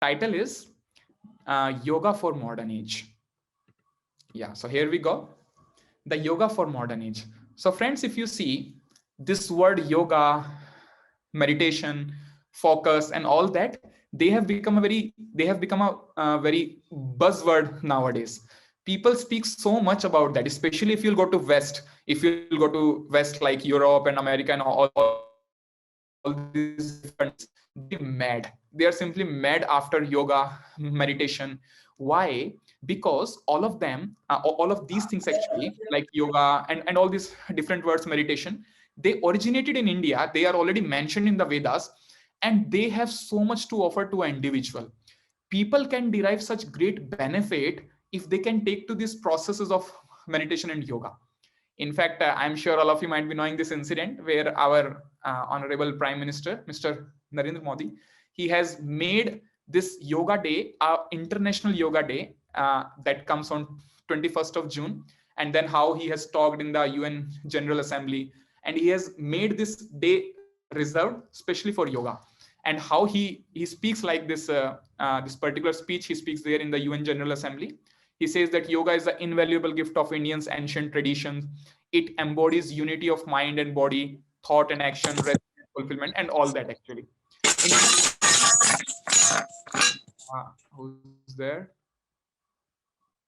Title is Yoga for Modern Age. Yeah, so here we go. The yoga for modern age. So friends, if you see this word yoga, meditation, focus, and all that, they have become a very buzzword nowadays. People speak so much about that, especially if you'll go to West. If you'll go to West like Europe and America and all these different countries, they'll be mad. They are simply mad after yoga, meditation. Why? Because all of them, all of these things actually, like yoga and all these different words, meditation, they originated in India. They are already mentioned in the Vedas, and they have so much to offer to an individual. People can derive such great benefit if they can take to these processes of meditation and yoga. In fact, I'm sure all of you might be knowing this incident where our honorable Prime Minister, Mr. Narendra Modi, he has made this yoga day, international yoga day, that comes on 21st of June, and then how he has talked in the UN General Assembly, and he has made this day reserved especially for yoga. And how he speaks like this, this particular speech he speaks there in the UN General Assembly. He says that yoga is the invaluable gift of Indians' ancient traditions. It embodies unity of mind and body, thought and action, rest and fulfillment, and all that actually. In who's there?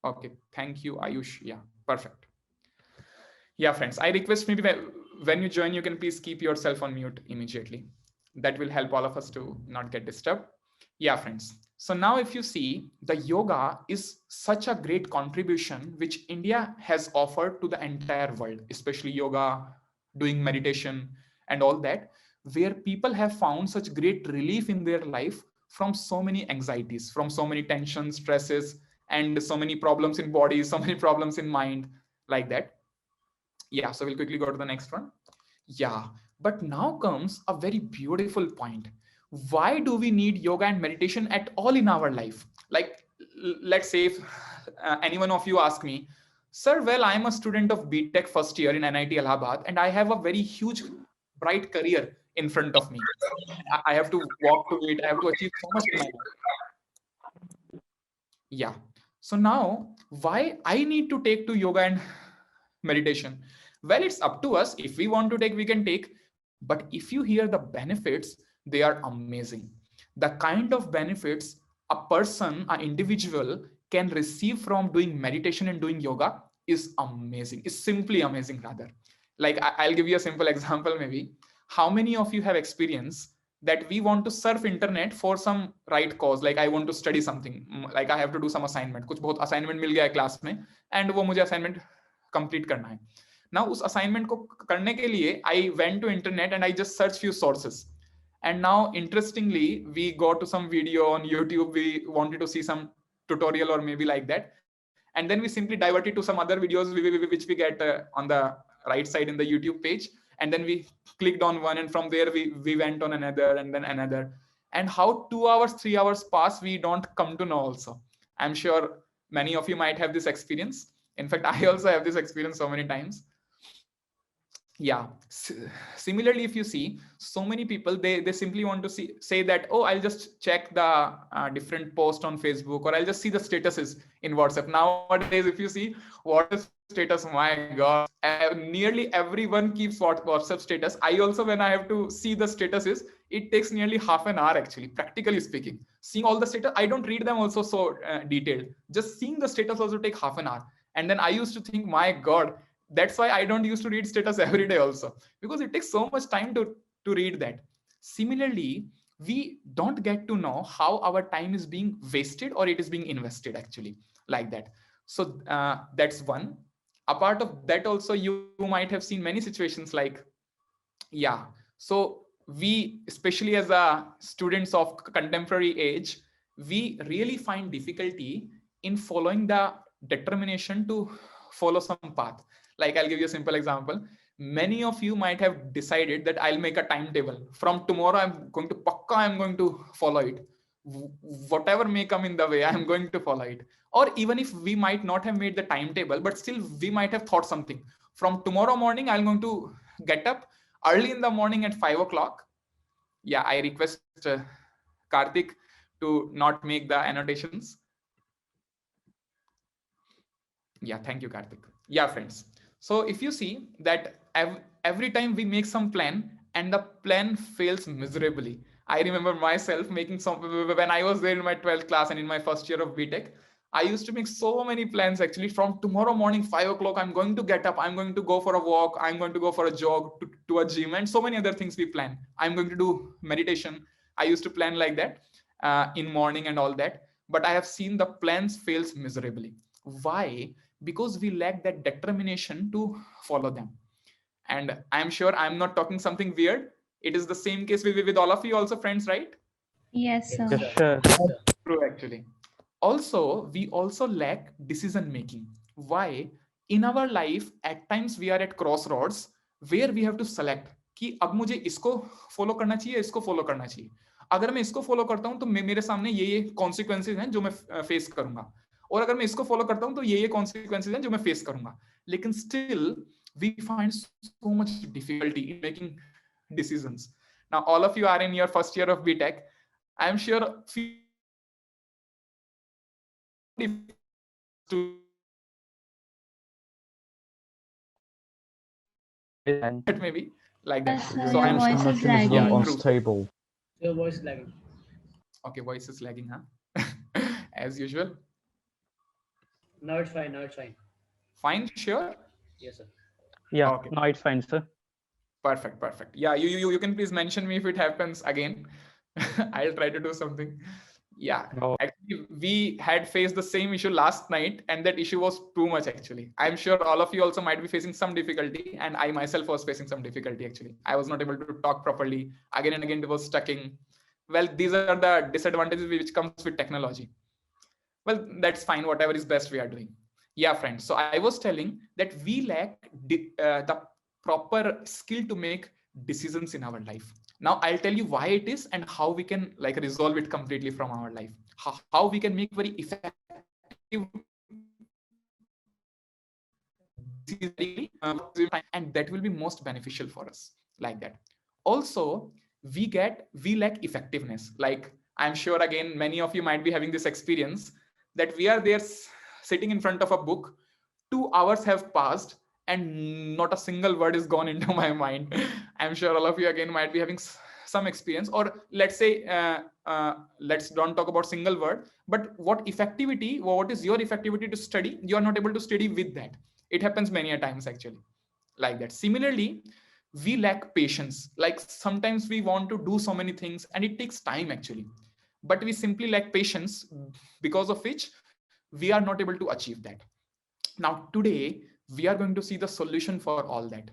Okay, thank you, Ayush. Yeah, perfect. Yeah, friends, I request maybe when you join, you can please keep yourself on mute immediately. That will help all of us to not get disturbed. Yeah, friends. So now if you see, the yoga is such a great contribution which India has offered to the entire world, especially yoga, doing meditation and all that, where people have found such great relief in their life from so many anxieties, from so many tensions, stresses, and so many problems in body, so many problems in mind, like that. Yeah, so we'll quickly go to the next one. Yeah, but now comes a very beautiful point. Why do we need yoga and meditation at all in our life? Like, let's say if anyone of you ask me, sir, well, I'm a student of BTech first year in NIT Allahabad, and I have a very huge, bright career in front of me. I have to walk to it, I have to achieve so much in my life. Yeah. So now, why I need to take to yoga and meditation? Well, it's up to us. If we want to take, we can take. But if you hear the benefits, they are amazing. The kind of benefits a person, an individual can receive from doing meditation and doing yoga is amazing. It's simply amazing, rather. Like, I'll give you a simple example maybe. How many of you have experienced that we want to surf internet for some right cause, like I want to study something, like I have to do some assignment, कुछ बहुत assignment मिल गया है class में, and वो मुझे assignment complete करना है. Now उस assignment को करने के लिए I went to internet and I just searched few sources, and now interestingly we go to some video on YouTube, we wanted to see some tutorial or maybe like that, and then we simply diverted to some other videos which we get on the right side in the YouTube page, and then we clicked on one, and from there we went on another and then another, and how 2 hours 3 hours pass we don't come to know also. I'm sure many of you might have this experience. In fact, I also have this experience so many times. Yeah. Similarly, if you see, so many people, they simply want to say that, oh, I'll just check the different post on Facebook, or I'll just see the statuses in WhatsApp. Nowadays, if you see WhatsApp status, my god, nearly everyone keeps WhatsApp status. I also, when I have to see the statuses, it takes nearly half an hour actually, practically speaking. Seeing all the status, I don't read them also so detailed. Just seeing the status also take half an hour. And then I used to think, my god, that's why I don't used to read status every day also, because it takes so much time to read that. Similarly, we don't get to know how our time is being wasted or it is being invested actually, like that. So that's one. Apart of that also, you might have seen many situations like, yeah, so we, especially as a students of contemporary age, we really find difficulty in following the determination to follow some path. Like, I'll give you a simple example. Many of you might have decided that I'll make a timetable from tomorrow, I'm going to follow it. Whatever may come in the way, I'm going to follow it. Or even if we might not have made the timetable, but still we might have thought something, from tomorrow morning I'm going to get up early in the morning at 5 o'clock. Yeah, I request Karthik to not make the annotations. Yeah, thank you, Karthik. Yeah, friends. So if you see that every time we make some plan and the plan fails miserably. I remember myself making some, when I was there in my 12th class and in my first year of BTech, I used to make so many plans actually. From tomorrow morning, 5 o'clock, I'm going to get up, I'm going to go for a walk, I'm going to go for a jog to a gym, and so many other things we plan. I'm going to do meditation. I used to plan like that in morning and all that. But I have seen the plans fails miserably. Why? Because we lack that determination to follow them. And I'm sure I'm not talking something weird. It is the same case with all of you also, friends, right? Yes, sir. Yes, sir. True, actually. Also, we also lack decision making. Why? In our life, at times we are at crossroads where we have to select कि अब मुझे इसको follow करना चाहिए, इसको follow करना चाहिए. अगर मैं इसको फॉलो करता हूं तो मेरे सामने ये कॉन्सिक्वेंसेज हैं जो मैं फेस करूंगा, और अगर मैं इसको फॉलो करता हूं तो ये कॉन्सिक्वेंसेज हैं जो मैं फेस करूंगा. लेकिन still we find so much difficulty in making decisions. Now all of you are in your first year of BTech. I am sure to maybe like that. Yes, sir. So Your I'm voice is Mechanism lagging. on True. stable. Your voice is lagging. Okay, voice is lagging, huh? As usual. Now it's fine. Now it's fine. Fine, sure. Yes, sir. Yeah, Okay. no, it's fine, sir. Perfect, perfect. Yeah, you can please mention me if it happens again. I'll try to do something. Yeah, Oh. actually we had faced the same issue last night, and that issue was too much actually. I'm sure all of you also might be facing some difficulty, and I myself was facing some difficulty actually. I was not able to talk properly. Again and again it was stucking. Well, these are the disadvantages which comes with technology. Well, that's fine, whatever is best we are doing. Yeah, friends, so I was telling that we lack the proper skill to make decisions in our life. Now I'll tell you why it is and how we can like resolve it completely from our life, how we can make very effective and that will be most beneficial for us, like that. Also, we lack effectiveness. Like, I'm sure again many of you might be having this experience that we are there sitting in front of a book, 2 hours have passed and not a single word is gone into my mind. I'm sure all of you again might be having some experience. Or let's say let's don't talk about single word, but what effectivity, what is your effectivity to study, you are not able to study with that. It happens many a times actually, like that. Similarly, we lack patience. Like sometimes we want to do so many things and it takes time actually, but we simply lack patience, because of which we are not able to achieve that. Now today we are going to see the solution for all that.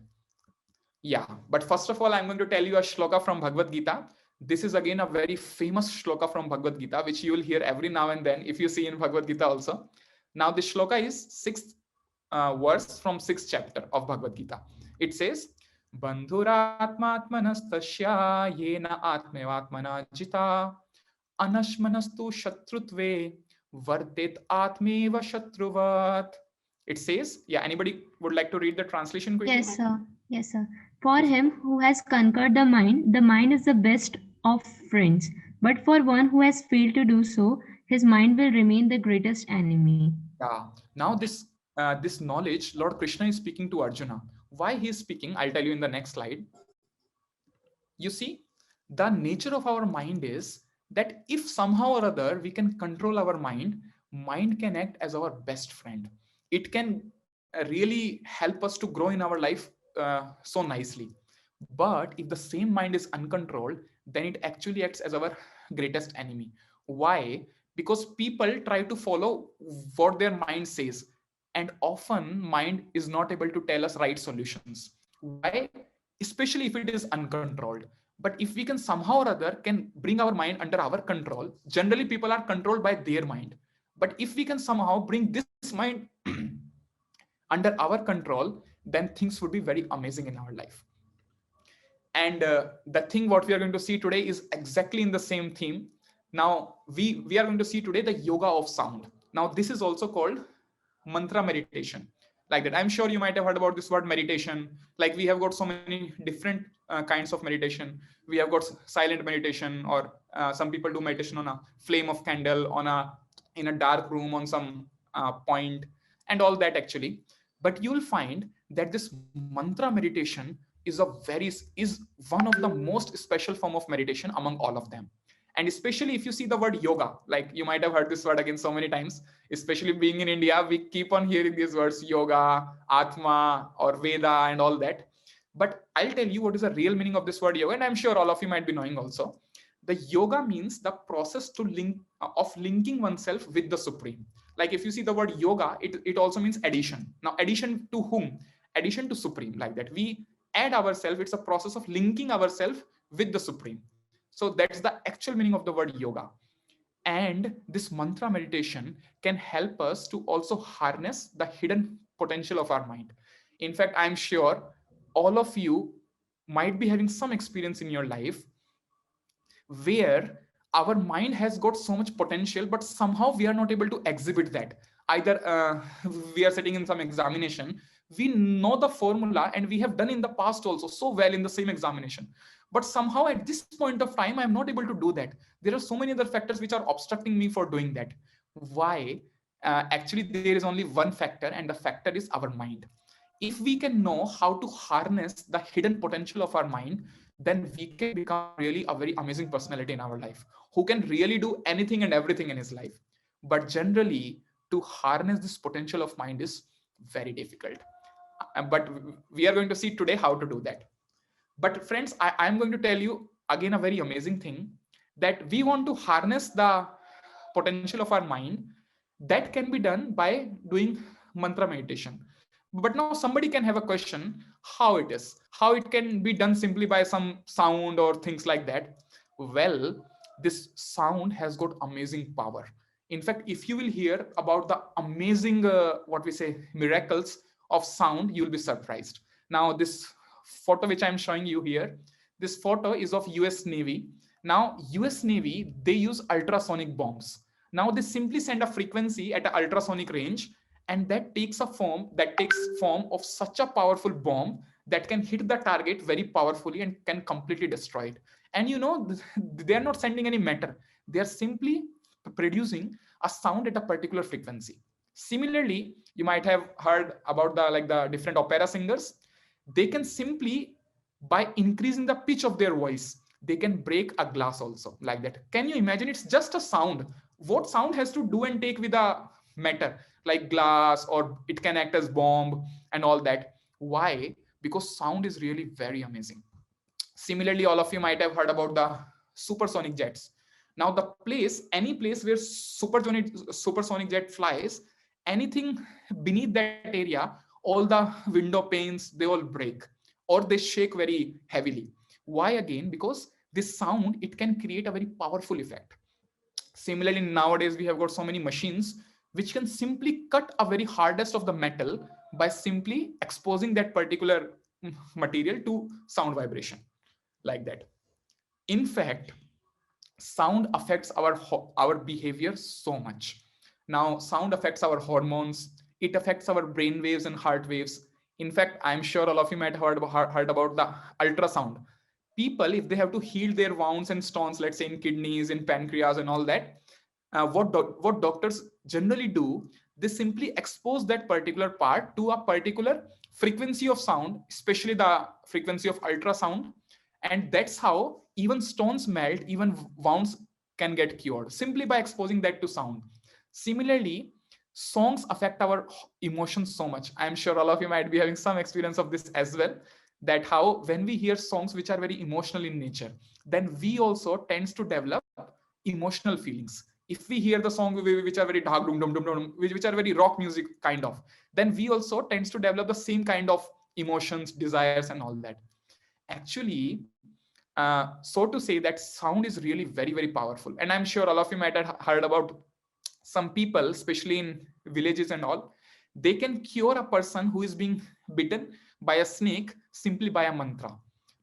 Yeah, but first of all, I'm going to tell you a shloka from Bhagavad Gita. This is again a very famous shloka from Bhagavad Gita, which you will hear every now and then if you see in Bhagavad Gita also. Now this shloka is sixth verse from 6th chapter of Bhagavad Gita. It says, Bandhuratmatmanastasya yena atmevatmana jita anashmanastu shatrutve vartet atmeva shatruvat. It says, yeah, anybody would like to read the translation quickly? Yes, sir. Yes, sir. For him who has conquered the mind is the best of friends. But for one who has failed to do so, his mind will remain the greatest enemy. Yeah. Now this knowledge, Lord Krishna is speaking to Arjuna. Why he is speaking, I'll tell you in the next slide. You see, the nature of our mind is that if somehow or other we can control our mind, mind can act as our best friend. It can really help us to grow in our life so nicely. But if the same mind is uncontrolled, then it actually acts as our greatest enemy. Why? Because people try to follow what their mind says, and often mind is not able to tell us right solutions. Why? Especially if it is uncontrolled. But if we can somehow or other can bring our mind under our control, generally people are controlled by their mind. But if we can somehow bring this mind under our control, then things would be very amazing in our life. And the thing what we are going to see today is exactly in the same theme. Now we are going to see today the yoga of sound. Now this is also called mantra meditation. like that. I'm sure you might have heard about this word meditation. Like we have got so many different kinds of meditation. We have got silent meditation, or some people do meditation on a flame of candle, on a in a dark room, on some point, and all that actually. But you'll find that this mantra meditation is one of the most special form of meditation among all of them. And especially if you see the word yoga, like you might have heard this word again so many times, especially being in India, we keep on hearing these words yoga, atma, or Veda, and all that. But I'll tell you what is the real meaning of this word yoga, and I'm sure all of you might be knowing also. The yoga means the process to link of linking oneself with the supreme. Like if you see the word yoga, it also means addition. Now, addition to whom? Addition to supreme, like that. We add ourselves, it's a process of linking ourselves with the supreme. So that's the actual meaning of the word yoga. And this mantra meditation can help us to also harness the hidden potential of our mind. In fact, I'm sure all of you might be having some experience in your life where our mind has got so much potential, but somehow we are not able to exhibit that. Either we are sitting in some examination, we know the formula and we have done in the past also so well in the same examination, but somehow at this point of time I'm not able to do that. There are so many other factors which are obstructing me for doing that. Why? Actually there is only one factor, and the factor is our mind. If we can know how to harness the hidden potential of our mind, then we can become really a very amazing personality in our life, who can really do anything and everything in his life. But generally, to harness this potential of mind is very difficult. But we are going to see today how to do that. But friends, I'm going to tell you again a very amazing thing, that we want to harness the potential of our mind. That can be done by doing mantra meditation. But now somebody can have a question, how it is, how it can be done simply by some sound or things like that. Well, this sound has got amazing power. In fact, if you will hear about the amazing what we say miracles of sound, you'll be surprised. Now this photo which I'm showing you here, this photo is of US Navy. Now US Navy, they use ultrasonic bombs. Now they simply send a frequency at an ultrasonic range, and that takes form of such a powerful bomb that can hit the target very powerfully and can completely destroy it. And you know, they are not sending any matter, they are simply producing a sound at a particular frequency. Similarly, you might have heard about the different opera singers. They can simply, by increasing the pitch of their voice, they can break a glass also, like that. Can you imagine? It's just a sound. What sound has to do and take with a matter like glass, or it can act as bomb and all that? Why? Because sound is really very amazing. Similarly, all of you might have heard about the supersonic jets. Now any place where supersonic jet flies, anything beneath that area, all the window panes, they all break, or they shake very heavily. Why? Again, because this sound, it can create a very powerful effect. Similarly, nowadays we have got so many machines which can simply cut a very hardest of the metal by simply exposing that particular material to sound vibration, like that. In fact, sound affects our behavior so much. Now sound affects our hormones, it affects our brain waves and heart waves. In fact, I'm sure all of you might have heard about the ultrasound. People, if they have to heal their wounds and stones, let's say in kidneys, in pancreas and all that, what doctors generally do, they simply expose that particular part to a particular frequency of sound, especially the frequency of ultrasound. And that's how even stones melt, even wounds can get cured simply by exposing that to sound. Similarly, songs affect our emotions so much. I'm sure all of you might be having some experience of this as well, that how when we hear songs which are very emotional in nature, then we also tends to develop emotional feelings. If we hear the song which are very dark, which are very rock music kind of, then we also tends to develop the same kind of emotions, desires and all that. Actually, so to say that sound is really very, very powerful. And I'm sure all of you might have heard about some people, especially in villages and all, they can cure a person who is being bitten by a snake simply by a mantra.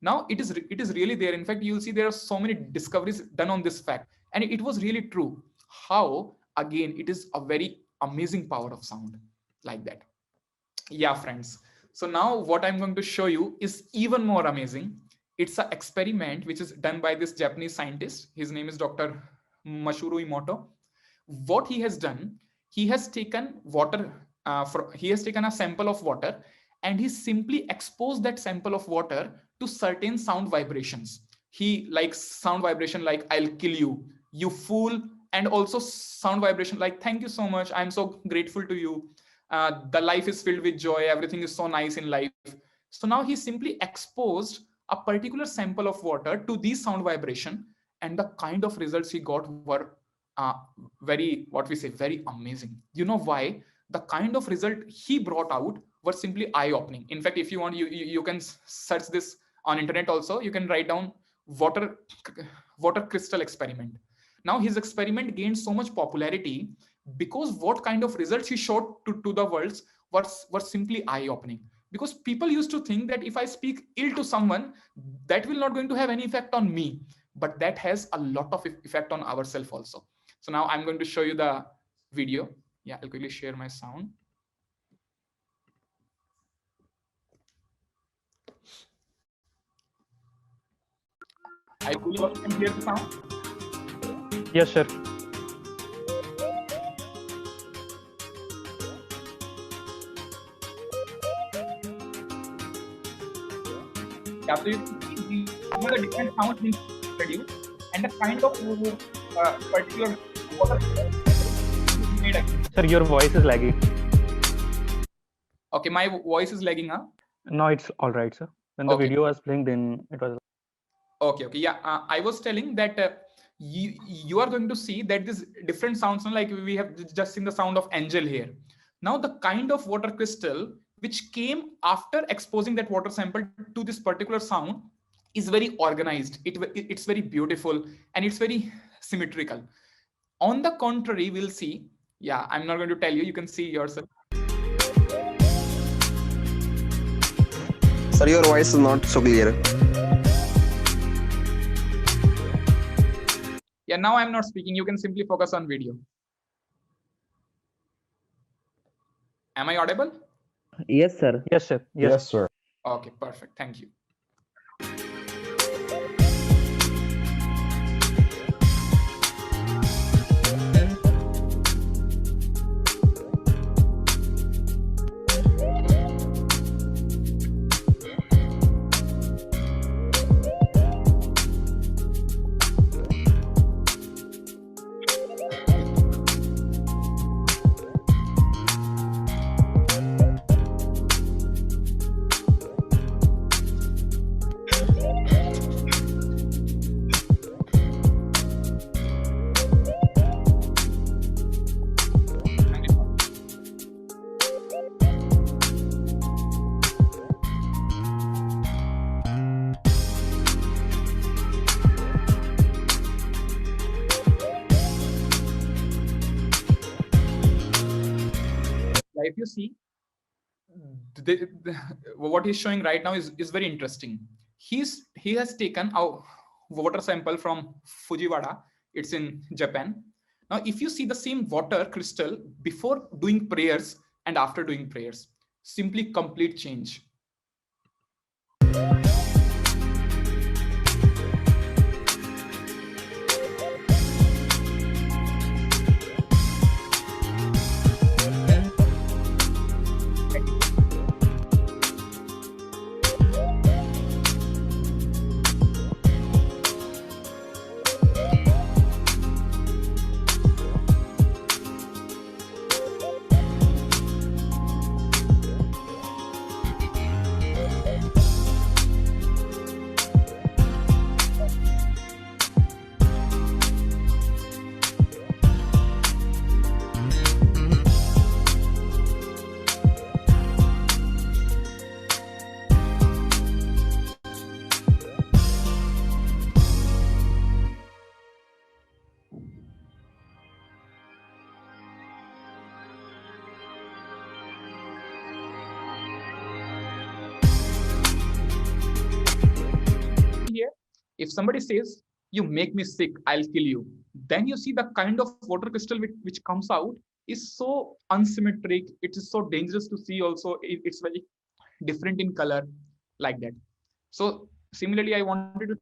Now it is really there. In fact, you'll see there are so many discoveries done on this fact, and it was really true. How? Again, it is a very amazing power of sound, like that. Yeah, friends. So now what I'm going to show you is even more amazing. It's an experiment which is done by this Japanese scientist. His name is Dr. Mashuru Emoto. What he has done, he has taken water, he has taken a sample of water, and he simply exposed that sample of water to certain sound vibrations. He likes sound vibration like "I'll kill you," "you fool," and also sound vibration like "thank you so much, I'm so grateful to you," "the life is filled with joy, everything is so nice in life." So now he simply exposed a particular sample of water to these sound vibration, and the kind of results he got were very, what we say, very amazing. You know why? The kind of result he brought out were simply eye-opening. In fact, if you want, you can search this on internet also. You can write down water water crystal experiment. Now his experiment gained so much popularity because what kind of results he showed to the world were simply eye-opening. Because people used to think that if I speak ill to someone, that will not going to have any effect on me, but that has a lot of effect on ourselves also. So now I'm going to show you the video. Yeah, I'll quickly share my sound. I believe you can hear the sound. Yes, sir. Yeah, so you can see the different sounds being produced and the kind of particular water made. Sir, your voice is lagging. Okay, my voice is lagging, huh? No, it's all right, sir. When the Okay. video was playing, then it was. Okay. Yeah, I was telling that you are going to see that this different sounds, like we have just seen the sound of angel here. Now the kind of water crystal which came after exposing that water sample to this particular sound is very organized. It's very beautiful and it's very symmetrical. On the contrary, we'll see. Yeah, I'm not going to tell you. You can see yourself. Sir, your voice is not so clear. Yeah, now I'm not speaking. You can simply focus on video. Am I audible? Yes, sir. Yes, sir. Yes, sir. Okay, perfect. Thank you. If you see, what he's showing right now is very interesting. He has taken a water sample from Fujiwara. It's in Japan. Now, if you see the same water crystal before doing prayers and after doing prayers, simply complete change. Here, if somebody says, "You make me sick, I'll kill you," then you see the kind of water crystal which comes out is so unsymmetric. It is so dangerous to see also. It's very different in color, like that. So similarly, I wanted to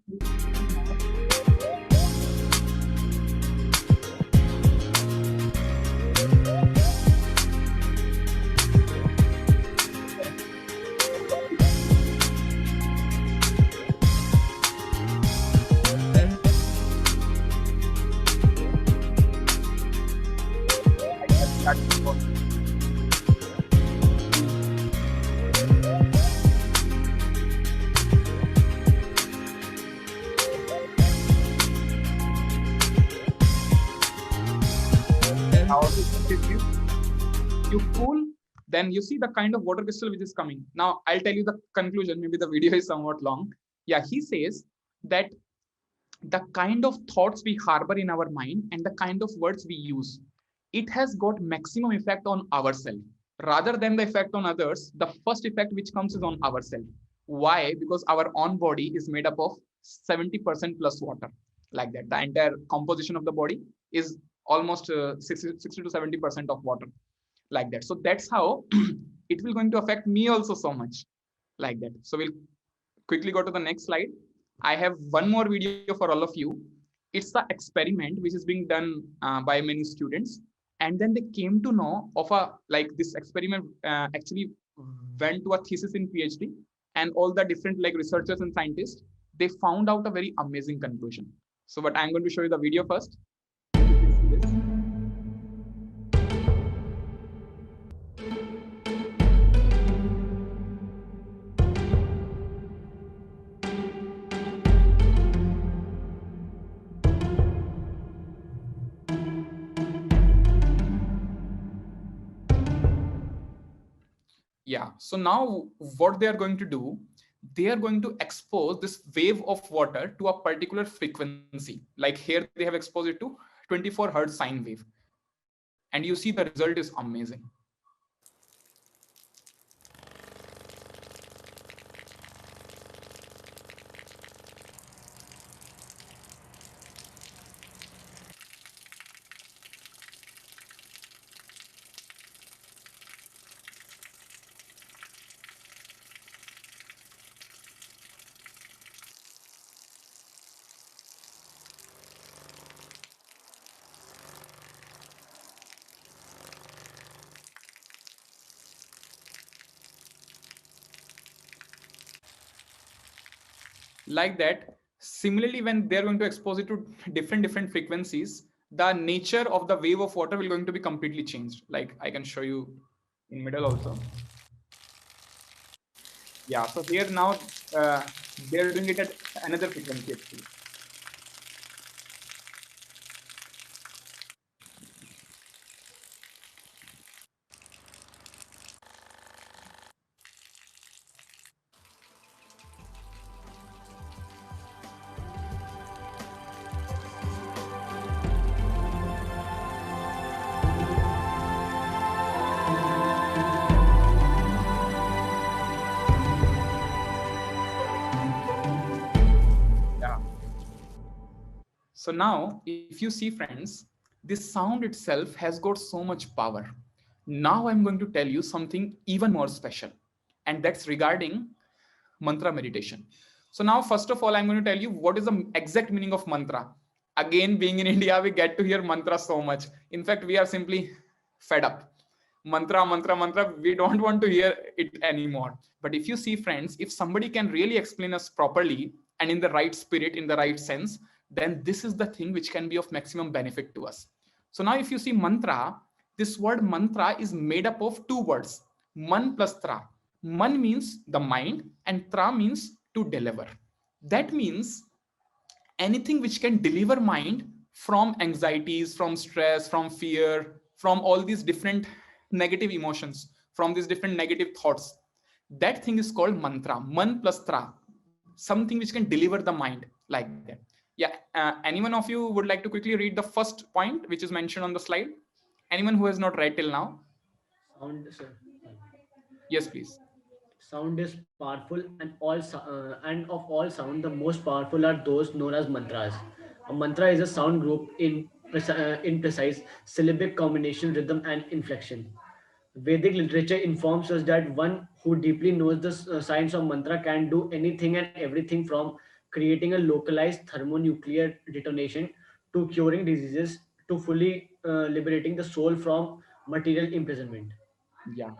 you cool, then you see the kind of water crystal which is coming. Now I'll tell you the conclusion. Maybe the video is somewhat long. Yeah, he says that the kind of thoughts we harbor in our mind and the kind of words we use, it has got maximum effect on ourselves rather than the effect on others. The first effect which comes is on ourselves. Why? Because our own body is made up of 70% plus water, like that. The entire composition of the body is almost 60 to 70% of water, like that. So that's how it will going to affect me also so much, like that. So we'll quickly go to the next slide. I have one more video for all of you. It's the experiment which is being done by many students, and then they came to know of a, like, this experiment actually went to a thesis in PhD, and all the different like researchers and scientists, they found out a very amazing conclusion. So but I'm going to show you the video first. Yeah, so now what they are going to do, they are going to expose this wave of water to a particular frequency. Like here they have exposed it to 24 hertz sine wave, and you see the result is amazing. Like that. Similarly, when they're going to expose it to different frequencies, the nature of the wave of water will going to be completely changed. Like I can show you in middle also. Yeah, so here now they're doing it at another frequency actually. So now, if you see friends, this sound itself has got so much power. Now I'm going to tell you something even more special, and that's regarding mantra meditation. So now, first of all, I'm going to tell you what is the exact meaning of mantra. Again, being in India, we get to hear mantra so much. In fact, we are simply fed up. Mantra, mantra, mantra, we don't want to hear it anymore. But if you see friends, if somebody can really explain us properly and in the right spirit, in the right sense, then this is the thing which can be of maximum benefit to us. So now if you see mantra, this word mantra is made up of two words, man plus tra. Man means the mind and tra means to deliver. That means anything which can deliver mind from anxieties, from stress, from fear, from all these different negative emotions, from these different negative thoughts. That thing is called mantra, man plus tra, something which can deliver the mind, like that. Yeah, anyone of you would like to quickly read the first point which is mentioned on the slide? Anyone who has not read till now? Sound, sir. Yes, please. Sound is powerful, and of all sound, the most powerful are those known as mantras. A mantra is a sound group in in precise syllabic combination, rhythm, and inflection. Vedic literature informs us that one who deeply knows the science of mantra can do anything and everything from creating a localized thermonuclear detonation to curing diseases to fully liberating the soul from material imprisonment. Yeah.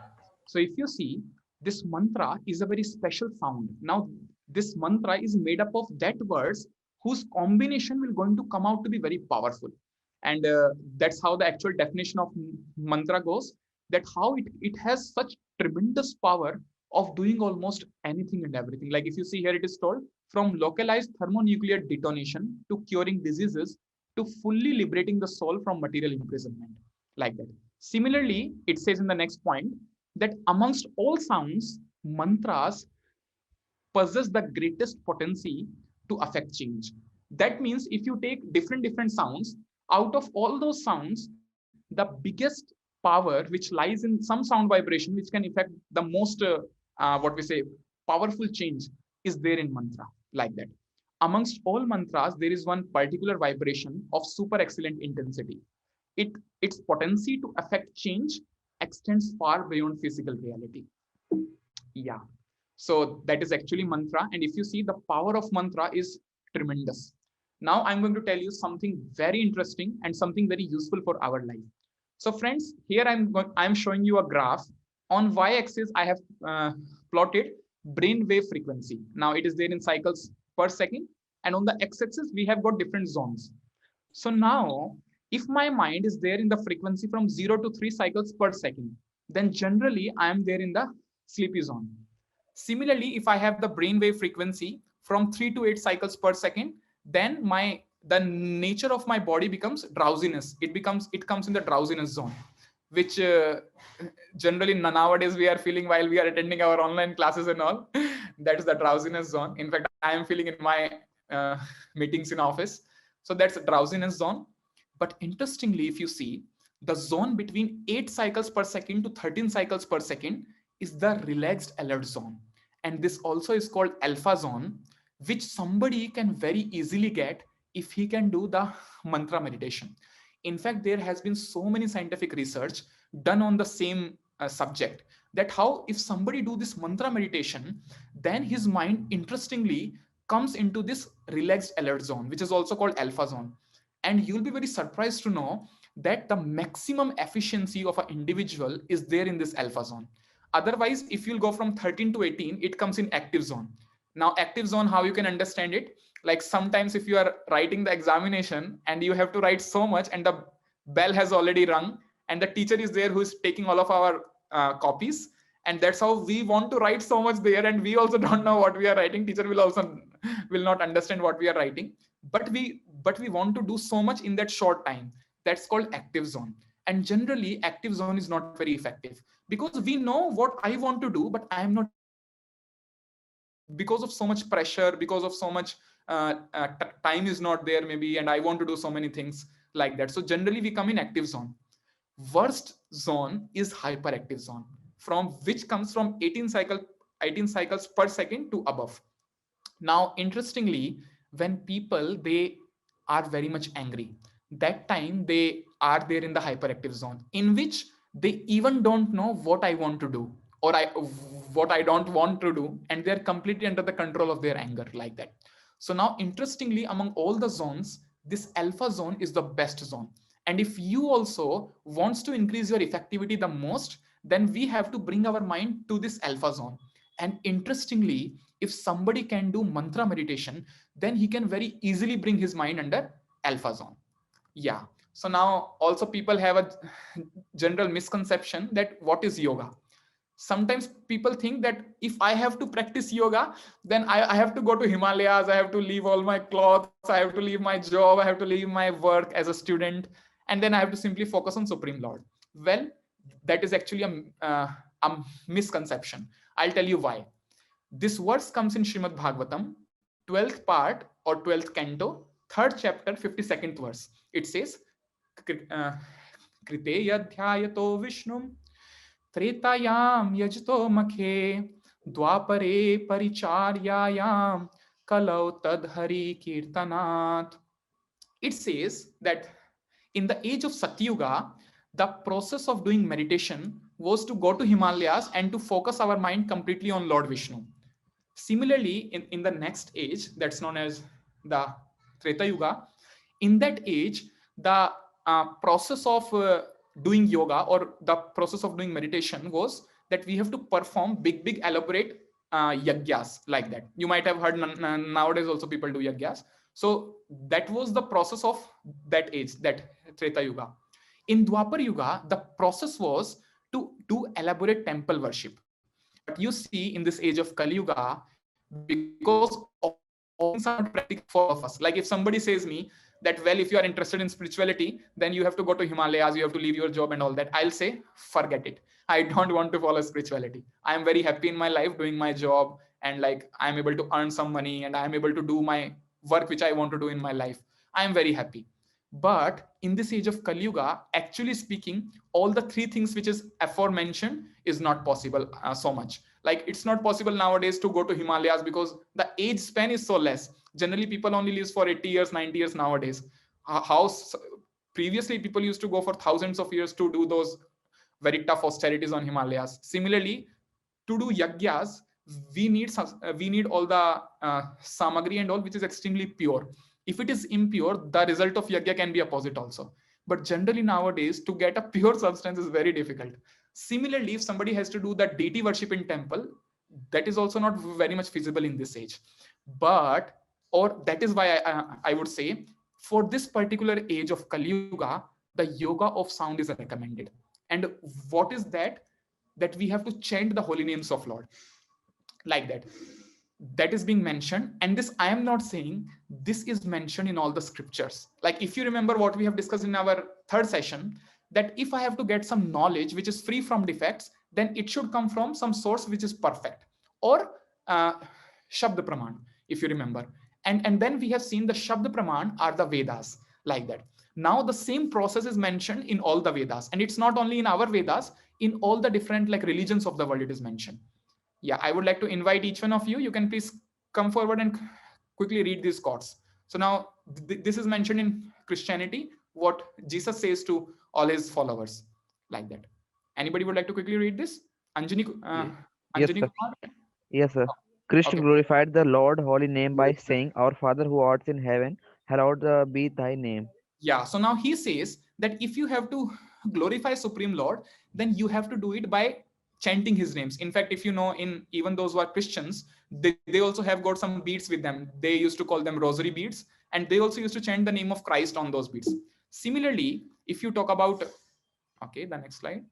So if you see, this mantra is a very special sound. Now, this mantra is made up of that words whose combination will going to come out to be very powerful. And that's how the actual definition of mantra goes, that how it has such tremendous power of doing almost anything and everything. Like if you see here, it is told from localized thermonuclear detonation to curing diseases to fully liberating the soul from material imprisonment, like that. Similarly, it says in the next point that amongst all sounds, mantras possess the greatest potency to affect change. That means if you take different sounds, out of all those sounds, the biggest power which lies in some sound vibration which can affect the most what we say powerful change is there in mantra, like that. Amongst all mantras, there is one particular vibration of super excellent intensity. Its potency to affect change extends far beyond physical reality. Yeah. So that is actually mantra. And if you see, the power of mantra is tremendous. Now I'm going to tell you something very interesting and something very useful for our life. So friends, here I'm showing you a graph. On y-axis, I have plotted brain wave frequency. Now it is there in cycles per second. And on the x-axis, we have got different zones. So now, if my mind is there in the frequency from 0 to 3 cycles per second, then generally I am there in the sleepy zone. Similarly, if I have the brainwave frequency from 3 to 8 cycles per second, then the nature of my body becomes drowsiness. It comes in the drowsiness zone, which generally nowadays we are feeling while we are attending our online classes and all. That is the drowsiness zone. In fact, I am feeling in my meetings in office. So that's a drowsiness zone. But interestingly, if you see, the zone between 8 cycles per second to 13 cycles per second is the relaxed alert zone. And this also is called alpha zone, which somebody can very easily get if he can do the mantra meditation. In fact, there has been so many scientific research done on the same subject, that how if somebody do this mantra meditation, then his mind interestingly comes into this relaxed alert zone, which is also called alpha zone. And you'll be very surprised to know that the maximum efficiency of an individual is there in this alpha zone. Otherwise, if you'll go from 13 to 18, it comes in active zone. Now, active zone, how you can understand it? Like sometimes if you are writing the examination and you have to write so much and the bell has already rung and the teacher is there who is taking all of our copies, and that's how we want to write so much there, and we also don't know what we are writing. Teacher will not understand what we are writing, but we want to do so much in that short time. That's called active zone. And generally active zone is not very effective because we know what I want to do, but I am not because of so much pressure, because of so much time is not there maybe, and I want to do so many things like that. So generally we come in active zone. Worst zone is hyperactive zone, from which comes from 18 cycles per second to above. Now, interestingly, when people they are very much angry, that time they are there in the hyperactive zone, in which they even don't know what I want to do or what I don't want to do, and they're completely under the control of their anger, like that. So now, interestingly, among all the zones, this alpha zone is the best zone. And if you also wants to increase your effectivity the most, then we have to bring our mind to this alpha zone. And interestingly, if somebody can do mantra meditation, then he can very easily bring his mind under alpha zone. Yeah. So now also people have a general misconception that what is yoga. Sometimes people think that if I have to practice yoga, then I have to go to Himalayas, I have to leave all my clothes, I have to leave my job, I have to leave my work as a student, and then I have to simply focus on Supreme Lord. Well, that is actually a misconception. I'll tell you why. This verse comes in Srimad Bhagavatam, 12th part or 12th canto, 3rd chapter, 52nd verse. It says, Krite yadhyayato Vishnum Tretayam yajto makhe Dwapare paricharyayam Kalau tadhari kirtanat. It says that In the age of Satyuga, the process of doing meditation was to go to Himalayas and to focus our mind completely on Lord Vishnu. Similarly, in the next age, that's known as the Treta Yuga, in that age, the process of doing yoga or the process of doing meditation was that we have to perform big elaborate yagyas like that. You might have heard nowadays also people do yagyas. So that was the process of that age, that Treta Yuga. In Dwapar Yuga, the process was to do elaborate temple worship. But you see in this age of Kali Yuga, because all things are not practical for all of us. Like if somebody says me that, well, if you are interested in spirituality, then you have to go to Himalayas, you have to leave your job and all that. I'll say, forget it. I don't want to follow spirituality. I am very happy in my life doing my job, and like I'm able to earn some money and I'm able to do my work which I want to do in my life. I am very happy. But in this age of Kali Yuga, actually speaking, all the three things which is aforementioned is not possible so much. Like it's not possible nowadays to go to Himalayas because the age span is so less. Generally, people only live for 80 years, 90 years nowadays. How previously people used to go for thousands of years to do those very tough austerities on Himalayas. Similarly, to do yagyas, we need all the samagri and all, which is extremely pure. If it is impure, the result of yagya can be opposite also. But generally nowadays, to get a pure substance is very difficult. Similarly, if somebody has to do that deity worship in temple, that is also not very much feasible in this age. But, or that is why I would say, for this particular age of Kali Yuga, the yoga of sound is recommended. And what is that? That we have to chant the holy names of Lord. Like that. That is being mentioned. And this, I am not saying this is mentioned in all the scriptures. Like if you remember what we have discussed in our third session, that if I have to get some knowledge which is free from defects, then it should come from some source which is perfect, or Shabd Praman, if you remember. And then we have seen the Shabd Praman are the Vedas, like that. Now the same process is mentioned in all the Vedas, and it's not only in our Vedas, in all the different like religions of the world it is mentioned. Yeah, I would like to invite each one of you. You can please come forward and quickly read these quotes. So now this is mentioned in Christianity, what Jesus says to all his followers, like that. Anybody would like to quickly read this? Anjani, Yes, Anjani sir. Kumar? Yes, sir. Krishna Okay. glorified the Lord holy name by saying, Our Father who art in heaven, hallowed be thy name. Yeah, so now he says that if you have to glorify Supreme Lord, then you have to do it by chanting his names. In fact, if you know, in even those who are Christians, they also have got some beads with them. They used to call them rosary beads, and they also used to chant the name of Christ on those beads. Similarly, if you talk about, okay, the next slide.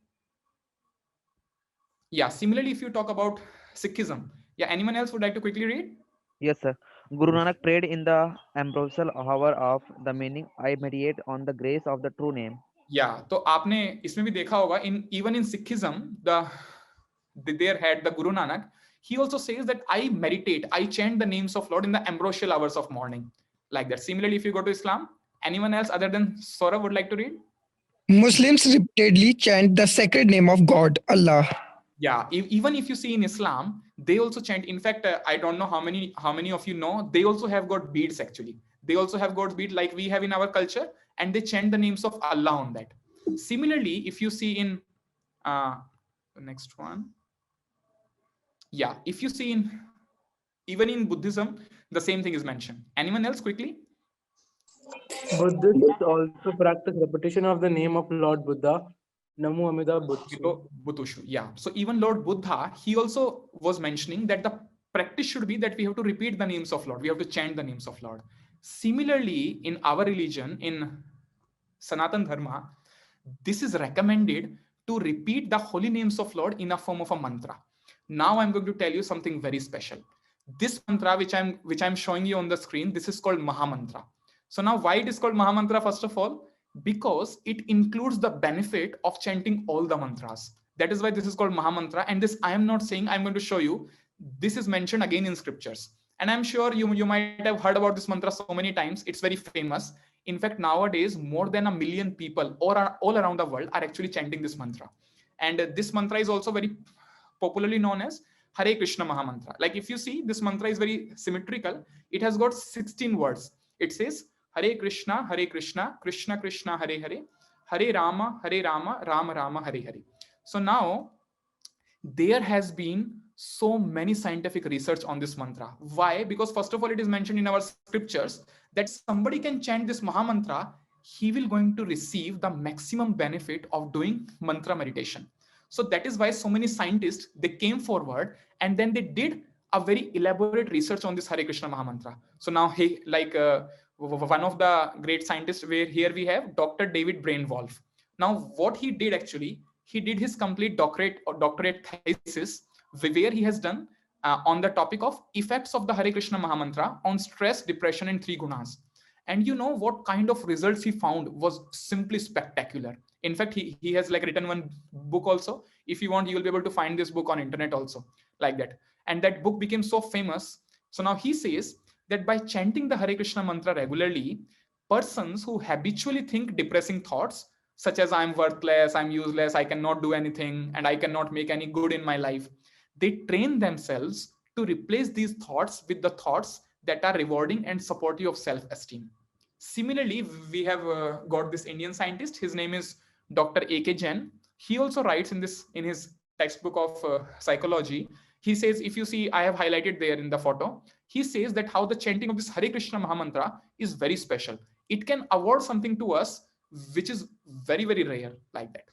Yeah, similarly, if you talk about Sikhism, yeah, anyone else would like to quickly read? Yes, sir. Guru Nanak prayed in the ambrosial hour of the meaning, I meditate on the grace of the true name. Yeah, तो आपने इसमें भी देखा होगा, in even in Sikhism, their head, the Guru Nanak, he also says that I meditate, I chant the names of Lord in the ambrosial hours of morning, like that. Similarly, if you go to Islam, anyone else other than Sora would like to read? Muslims repeatedly chant the sacred name of God, Allah. Yeah, even if you see in Islam, they also chant. In fact, I don't know how many of you know, they also have got beads actually. They also have got beads like we have in our culture, and they chant the names of Allah on that. Similarly, if you see in the next one, yeah, if you see in even in Buddhism, the same thing is mentioned. Anyone else quickly? Buddhists also practice repetition of the name of Lord Buddha, Namo Amida Buddha. Yeah. So even Lord Buddha, he also was mentioning that the practice should be that we have to repeat the names of Lord. We have to chant the names of Lord. Similarly, in our religion, in Sanatan Dharma, this is recommended to repeat the holy names of Lord in a form of a mantra. Now I'm going to tell you something very special. This mantra, which I'm showing you on the screen, this is called Mahamantra. So now why it is called Mahamantra, first of all? Because it includes the benefit of chanting all the mantras. That is why this is called Mahamantra. And this I am not saying, I'm going to show you. This is mentioned again in scriptures. And I'm sure you might have heard about this mantra so many times. It's very famous. In fact, nowadays, more than 1 million people all around the world are actually chanting this mantra. And this mantra is also very popularly known as Hare Krishna Mahamantra. Like if you see, this mantra is very symmetrical. It has got 16 words. It says, Hare Krishna, Krishna Krishna, Hare Hare, Hare Rama, Rama Rama, Hare Hare. So now there has been so many scientific research on this mantra. Why? Because first of all, it is mentioned in our scriptures that somebody can chant this Maha Mantra, he will going to receive the maximum benefit of doing mantra meditation. So that is why so many scientists, they came forward and then they did a very elaborate research on this Hare Krishna Maha Mantra. So now, hey, like one of the great scientists, where here we have Dr. David Brainwolf. Now, what he did actually, he did his complete doctorate thesis, where he has done on the topic of effects of the Hare Krishna Maha Mantra on stress, depression, and 3 gunas. And you know what kind of results he found was simply spectacular. In fact, he has like written one book also. If you want, you will be able to find this book on internet also, like that. And that book became so famous. So now he says that by chanting the Hare Krishna mantra regularly, persons who habitually think depressing thoughts, such as I'm worthless, I'm useless, I cannot do anything, and I cannot make any good in my life, they train themselves to replace these thoughts with the thoughts that are rewarding and supportive of self-esteem. Similarly, we have got this Indian scientist. His name is Dr. A.K. Jain. He also writes in his textbook of psychology. He says, if you see, I have highlighted there in the photo, he says that how the chanting of this Hare Krishna Maha Mantra is very special. It can award something to us which is very, very rare, like that.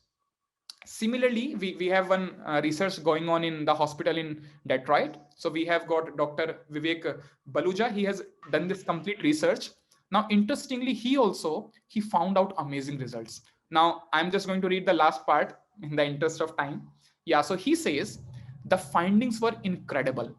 Similarly, we have one research going on in the hospital in Detroit. So we have got Dr. Vivek Baluja. He has done this complete research. Now, interestingly, he found out amazing results. Now, I'm just going to read the last part in the interest of time. Yeah, so he says, the findings were incredible.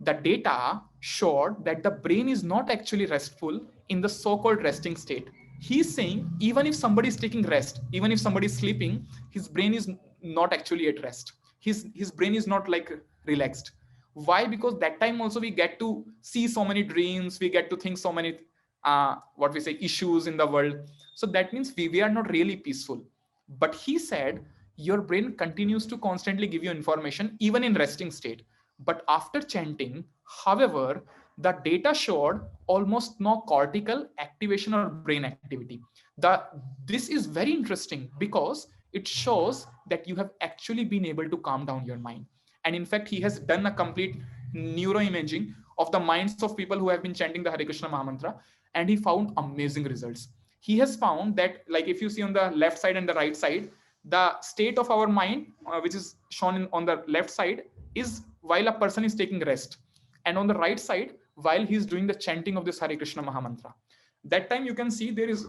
The data showed that the brain is not actually restful in the so-called resting state. He's saying even if somebody is taking rest, even if somebody is sleeping, his brain is not actually at rest. His brain is not like relaxed. Why? Because that time also we get to see so many dreams, we get to think so many what we say issues in the world. So that means we are not really peaceful. But he said your brain continues to constantly give you information even in resting state. But after chanting, however, the data showed almost no cortical activation or brain activity. This is very interesting because it shows that you have actually been able to calm down your mind. And in fact, he has done a complete neuroimaging of the minds of people who have been chanting the Hare Krishna Maha Mantra, and he found amazing results. He has found that, like if you see on the left side and the right side, the state of our mind, which is shown on the left side, is while a person is taking rest, and on the right side, while he's doing the chanting of this Hare Krishna Maha Mantra. That time you can see there is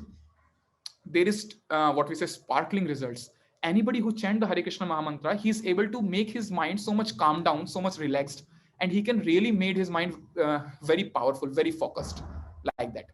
what we say sparkling results. Anybody who chant the Hare Krishna Maha Mantra, he's able to make his mind so much calm down, so much relaxed, and he can really make his mind very powerful, very focused, like that.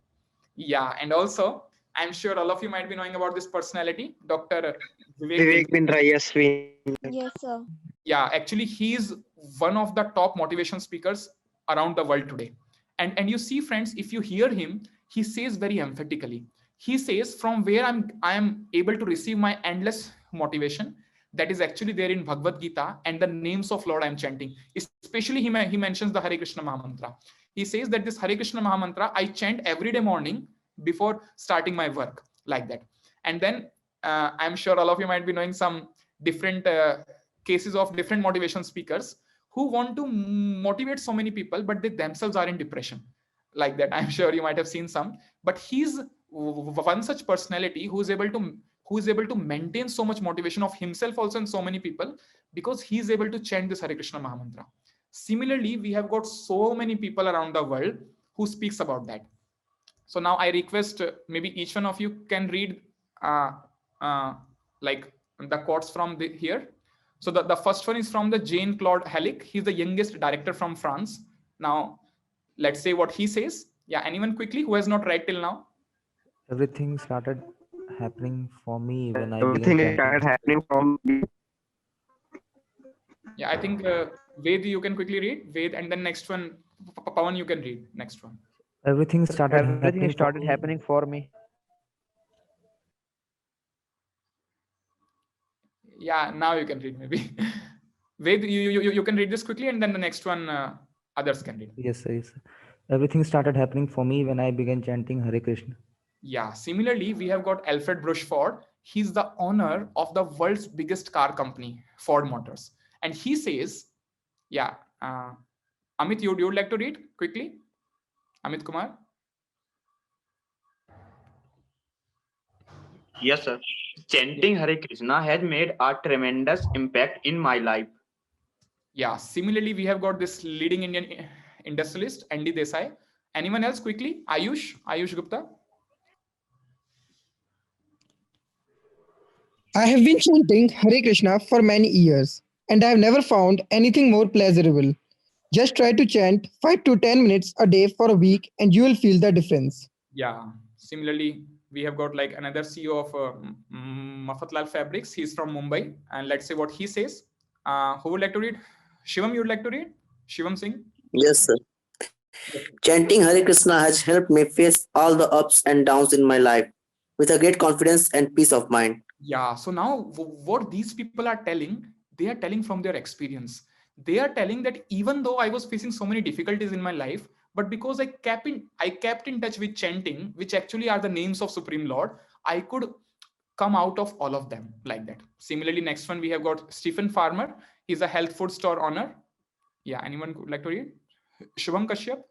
Yeah, and also I'm sure all of you might be knowing about this personality, Dr. Vivek Bindra. Yes, Yes, sir. Yeah, actually he is one of the top motivation speakers around the world today. And you see, friends, if you hear him, he says very emphatically, he says, from where I am able to receive my endless motivation, that is actually there in Bhagavad Gita and the names of Lord I'm chanting. Especially he mentions the Hare Krishna Maha Mantra. He says that this Hare Krishna Maha Mantra I chant every day morning before starting my work, like that. And then I'm sure all of you might be knowing some different cases of different motivation speakers who want to motivate so many people, but they themselves are in depression, like that. I'm sure you might have seen some, but he's one such personality who is able to maintain so much motivation of himself also and so many people, because he's able to chant this Hare Krishna Maha Mantra. Similarly, we have got so many people around the world who speaks about that. So now I request maybe each one of you can read like the quotes from here. So the first one is from the Jean-Claude Halleck. He's the youngest director from France. Now, let's say what he says. Yeah, anyone quickly who has not read till now? Everything started happening for me when I everything began started chanting. happening from Yeah, I think Ved, you can quickly read. Ved, and then next one, Pawan, you can read next one. Everything started happening for me. Yeah, now you can read maybe. Ved, you can read this quickly, and then the next one others can read. Yes, sir, yes, sir. Everything started happening for me when I began chanting Hare Krishna. Yeah, similarly, we have got Alfred Brushford. He's the owner of the world's biggest car company, Ford Motors. And he says, yeah, Amit, you would like to read quickly? Amit Kumar? Yes, sir. Chanting Hare Krishna has made a tremendous impact in my life. Yeah, similarly, we have got this leading Indian industrialist, Andy Desai. Anyone else quickly? Ayush Gupta? I have been chanting Hare Krishna for many years, and I have never found anything more pleasurable. Just try to chant 5 to 10 minutes a day for a week, and you will feel the difference. Yeah, similarly, we have got like another CEO of Mafatlal Fabrics. He's from Mumbai. And let's say what he says. Who would like to read? Shivam, you would like to read? Shivam Singh? Yes, sir. Chanting Hare Krishna has helped me face all the ups and downs in my life with a great confidence and peace of mind. Yeah, so now what these people are telling, they are telling from their experience. They are telling that even though I was facing so many difficulties in my life, but because I kept in touch with chanting, which actually are the names of Supreme Lord, I could come out of all of them like that. Similarly, next one we have got Stephen Farmer. He's a health food store owner. Yeah, anyone would like to read? Shubham Kashyap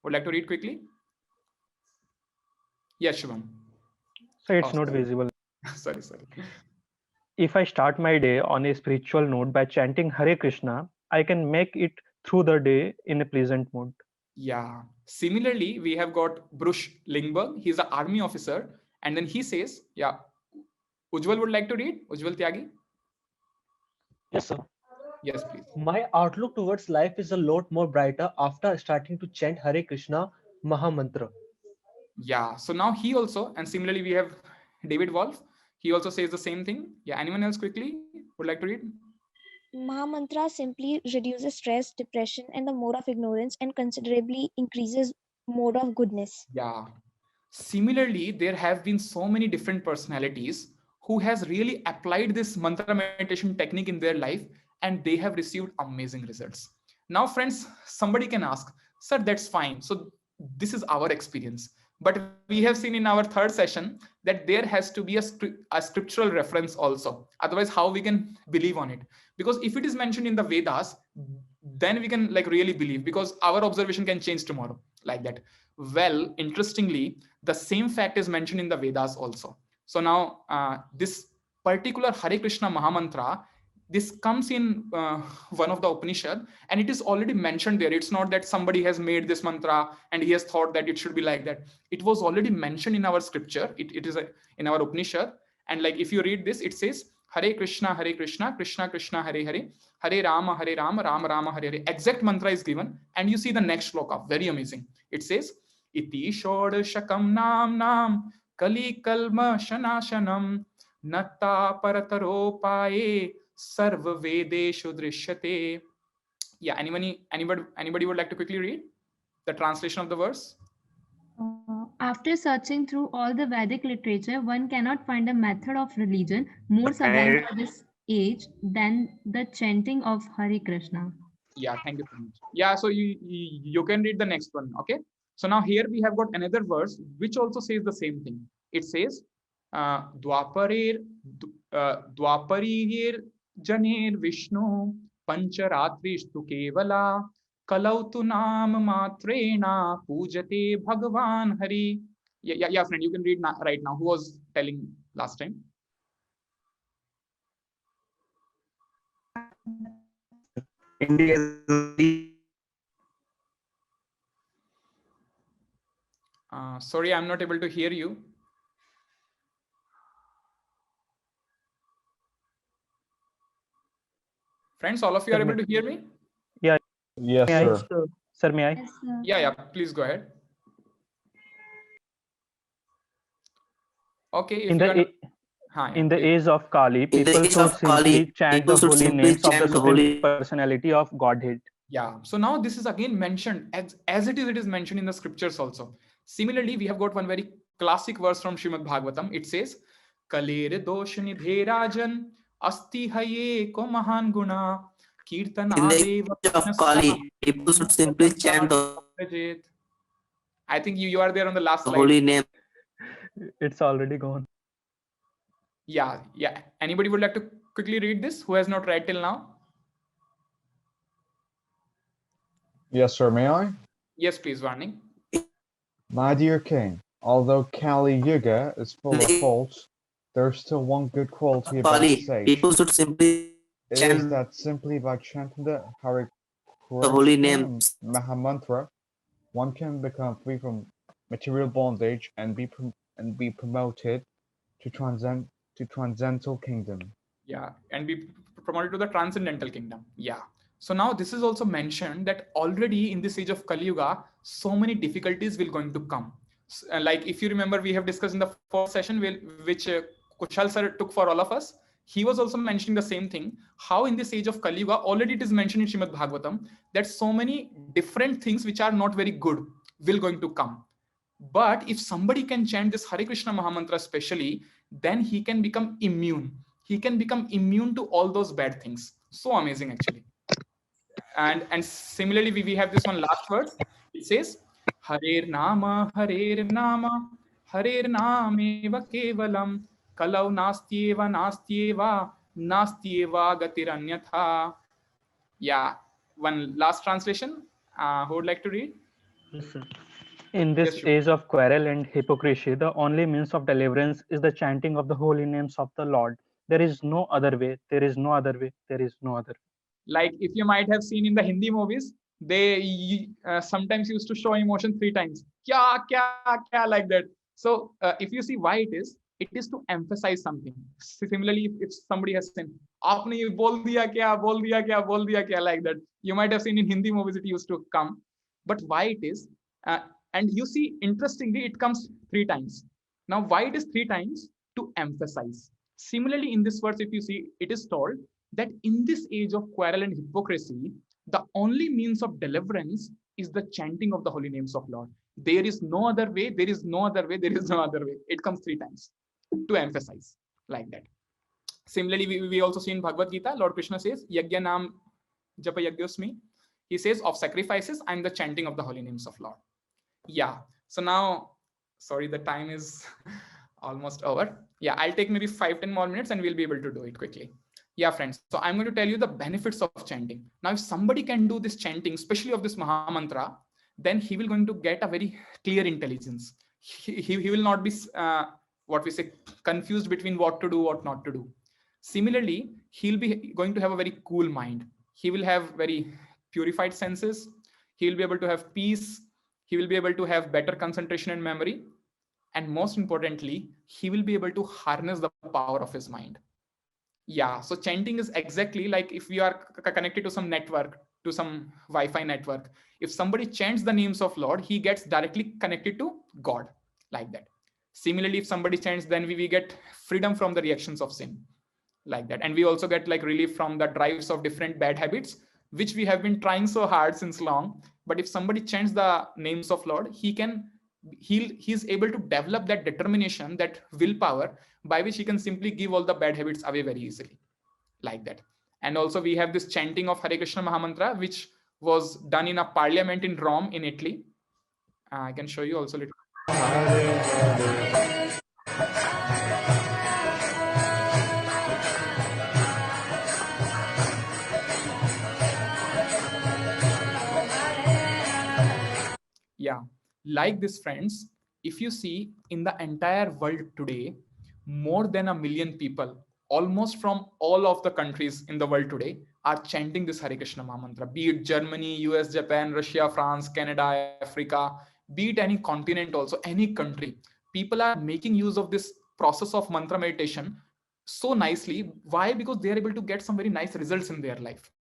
would like to read quickly? Yes, Shubham. So it's Oh, not sorry. visible. sorry. If I start my day on a spiritual note by chanting Hare Krishna, I can make it through the day in a pleasant mood. Yeah. Similarly, we have got Bruce Lingberg. He's an army officer. And then he says, yeah, Ujjwal would like to read? Ujjwal Tyagi? Yes, sir. Yes, please. My outlook towards life is a lot more brighter after starting to chant Hare Krishna Mahamantra. Yeah. So now he also, and similarly, we have David Wolf. He also says the same thing. Yeah. Anyone else quickly would like to read? Mahamantra simply reduces stress, depression, and the mode of ignorance, and considerably increases mode of goodness. Yeah. Similarly, there have been so many different personalities who has really applied this mantra meditation technique in their life, and they have received amazing results. Now, friends, somebody can ask, sir, that's fine. So this is our experience. But we have seen in our third session that there has to be a scriptural reference also. Otherwise, how we can believe on it? Because if it is mentioned in the Vedas, then we can like really believe, because our observation can change tomorrow like that. Well, interestingly, the same fact is mentioned in the Vedas also. So now this particular Hare Krishna Mahamantra, this comes in one of the Upanishad, and it is already mentioned there. It's not that somebody has made this mantra and he has thought that it should be like that. It was already mentioned in our scripture. It is in our Upanishad. And like if you read this, it says, Hare Krishna, Krishna Krishna, Hare Hare, Hare Rama, Rama Rama, Hare Hare. Exact mantra is given. And you see the next shloka, very amazing. It says, Iti Shodashakam Nam Kali Kalma Shanashanam Natta Parataropaye Sarva Vedeshu Drishyate. Yeah, anybody would like to quickly read the translation of the verse? After searching through all the Vedic literature, one cannot find a method of religion more sublime for this age than the chanting of Hare Krishna. Yeah, thank you so much. Yeah, so you can read the next one. Okay. So now here we have got another verse which also says the same thing. It says, Dwaparir Janer Vishnu Pancharatrishtu Kevala Kalautu Nam Matrena Pujate Bhagavan Hari. Yeah, friend, you can read right now. Who was telling last time? Sorry, I'm not able to hear you. Friends, all of you are able to hear me? Yeah. Yes, sir. Sir, may I? Yes, sir. Yeah, please go ahead. Okay. In the age of Kali, people should simply chant the holy names of the Supreme Personality of Godhead. Yeah. So now this is again mentioned as it is mentioned in the scriptures also. Similarly, we have got one very classic verse from Srimad Bhagavatam. It says, Kalere dosh nidhe rajan asti haye ko mahan guna kirtana In the age of Kali, people should simply chant the I think you are there on the last The slide. holy name. It's already gone. Yeah. Anybody would like to quickly read this who has not read till now? Yes, sir, may I? Yes, please, Warning. My dear king, although Kali Yuga is full of faults, there's still one good quality about the Pali, sage. people should simply It is chant that simply by chanting the Hare the holy Krishna names. Mahamantra, one can become free from material bondage and be promoted to transcendental kingdom. Yeah, and be promoted to the transcendental kingdom. Yeah. So now this is also mentioned that already in this age of Kali Yuga, so many difficulties will going to come. Like if you remember, we have discussed in the first session, which Kushal sir took for all of us. He was also mentioning the same thing, how in this age of Kali Yuga, already it is mentioned in Srimad Bhagavatam that so many different things which are not very good will going to come. But if somebody can chant this Hare Krishna Mahamantra specially, then he can become immune. He can become immune to all those bad things. So amazing, actually. And similarly, we have this one last word. It says, Harer Nama, Harer Nama, Harer Nameva Kevalam, Kalau Nastyeva, Nastyeva, Nastyeva Gatiranyatha. Yeah, one last translation. Who would like to read? Yes, sir. In this age of quarrel and hypocrisy, the only means of deliverance is the chanting of the holy names of the Lord. There is no other way. There is no other way. There is no other way. Like if you might have seen in the Hindi movies, they sometimes used to show emotion 3 times. Kya, kya, kya, like that. So if you see why it is to emphasize something. Similarly, if somebody has said, "Aapne ye bol diya kya, bol diya kya, bol diya kya," like that, you might have seen in Hindi movies it used to come. But why it is, and you see, interestingly, it comes 3 times. Now, why it is 3 times? To emphasize. Similarly, in this verse, if you see, it is told that in this age of quarrel and hypocrisy, the only means of deliverance is the chanting of the holy names of Lord. There is no other way, there is no other way, there is no other way. It comes 3 times to emphasize like that. Similarly, we also see in Bhagavad Gita, Lord Krishna says, Yagya Nam Japa Yagyosmi. He says, of sacrifices, I'm the chanting of the holy names of Lord. Yeah. So now, sorry, the time is almost over. Yeah, I'll take maybe 5-10 more minutes and we'll be able to do it quickly. Yeah, friends. So I'm going to tell you the benefits of chanting. Now, if somebody can do this chanting, especially of this Mahamantra, then he will going to get a very clear intelligence. He will not be, what we say, confused between what to do, what not to do. Similarly, he'll be going to have a very cool mind. He will have very purified senses. He will be able to have peace. He will be able to have better concentration and memory. And most importantly, he will be able to harness the power of his mind. Yeah, so chanting is exactly like if we are connected to some network, to some Wi-Fi network. If somebody chants the names of Lord, he gets directly connected to God, like that. Similarly, if somebody chants, then we get freedom from the reactions of sin, like that. And we also get like relief from the drives of different bad habits, which we have been trying so hard since long. But if somebody chants the names of Lord, he's able to develop that determination, that willpower, by which he can simply give all the bad habits away very easily, like that. And also we have this chanting of Hare Krishna Mahamantra, which was done in a parliament in Rome in Italy. I can show you also a little. Yeah, like this, friends, if you see in the entire world today, more than 1 million people, almost from all of the countries in the world today, are chanting this Hare Krishna Mahamantra, be it Germany, US, Japan, Russia, France, Canada, Africa, be it any continent also, any country. People are making use of this process of mantra meditation so nicely. Why? Because they are able to get some very nice results in their life.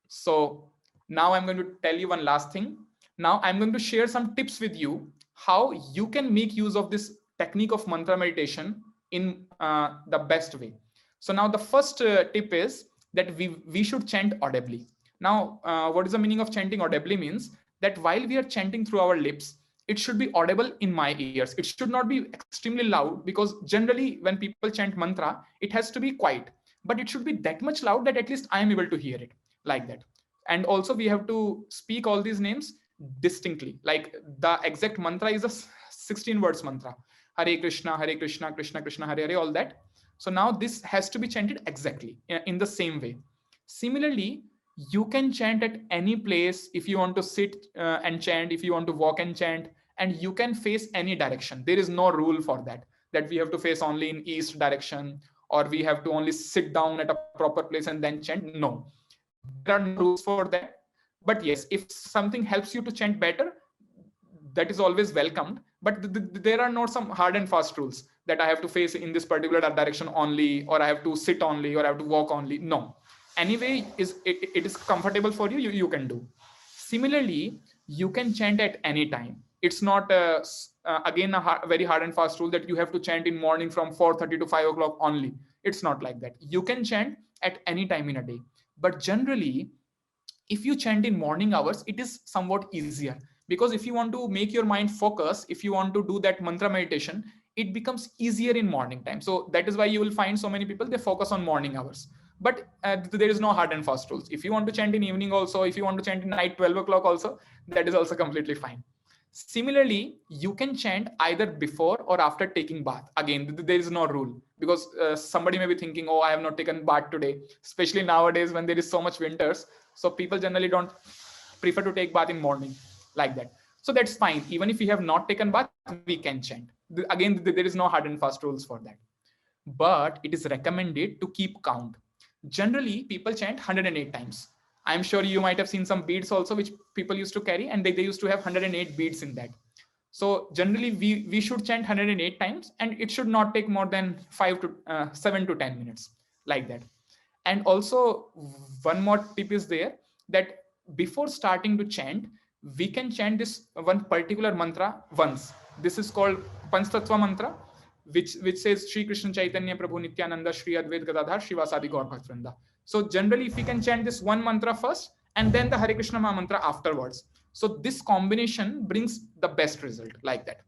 So now I'm going to tell you one last thing. Now I'm going to share some tips with you how you can make use of this technique of mantra meditation in the best way. So now the first tip is that we should chant audibly. Now, what is the meaning of chanting audibly? Means that while we are chanting through our lips, it should be audible in my ears. It should not be extremely loud, because generally when people chant mantra, it has to be quiet, but it should be that much loud that at least I am able to hear it, like that. And also we have to speak all these names distinctly. Like the exact mantra is a 16 words mantra. Hare Krishna, Krishna Krishna, Hare Hare, all that. So now this has to be chanted exactly in the same way. Similarly, you can chant at any place if you want to sit and chant, if you want to walk and chant, and you can face any direction. There is no rule for that, that we have to face only in east direction, or we have to only sit down at a proper place and then chant. No, there are no rules for that. But yes, if something helps you to chant better, that is always welcomed. But there are not some hard and fast rules that I have to face in this particular direction only, or I have to sit only, or I have to walk only. No, anyway it is comfortable for you, you can do. Similarly, you can chant at any time. It's not again a very hard and fast rule that you have to chant in morning from 4:30 to 5 o'clock only. It's not like that. You can chant at any time in a day. But generally, if you chant in morning hours, it is somewhat easier, because if you want to make your mind focus, if you want to do that mantra meditation, it becomes easier in morning time. So that is why you will find so many people, they focus on morning hours. But there is no hard and fast rules. If you want to chant in evening also, if you want to chant in night 12 o'clock also, that is also completely fine. Similarly, you can chant either before or after taking bath. Again, there is no rule, because somebody may be thinking, oh, I have not taken bath today, especially nowadays when there is so much winters. So people generally don't prefer to take bath in morning like that. So that's fine. Even if you have not taken bath, we can chant. Again, there is no hard and fast rules for that. But it is recommended to keep count. Generally, people chant 108 times. I'm sure you might have seen some beads also, which people used to carry, and they used to have 108 beads in that. So generally, we should chant 108 times, and it should not take more than 7 to 10 minutes, like that. And also, one more tip is there, that before starting to chant, we can chant this one particular mantra once. This is called Panchtattva mantra, which says Shri Krishna Chaitanya Prabhu Nityananda Shri Advait Gadadhar Shivasadi Gaur Bhaktivinoda. So generally, if we can chant this one mantra first and then the Hare Krishna Maha Mantra afterwards, so this combination brings the best result, like that.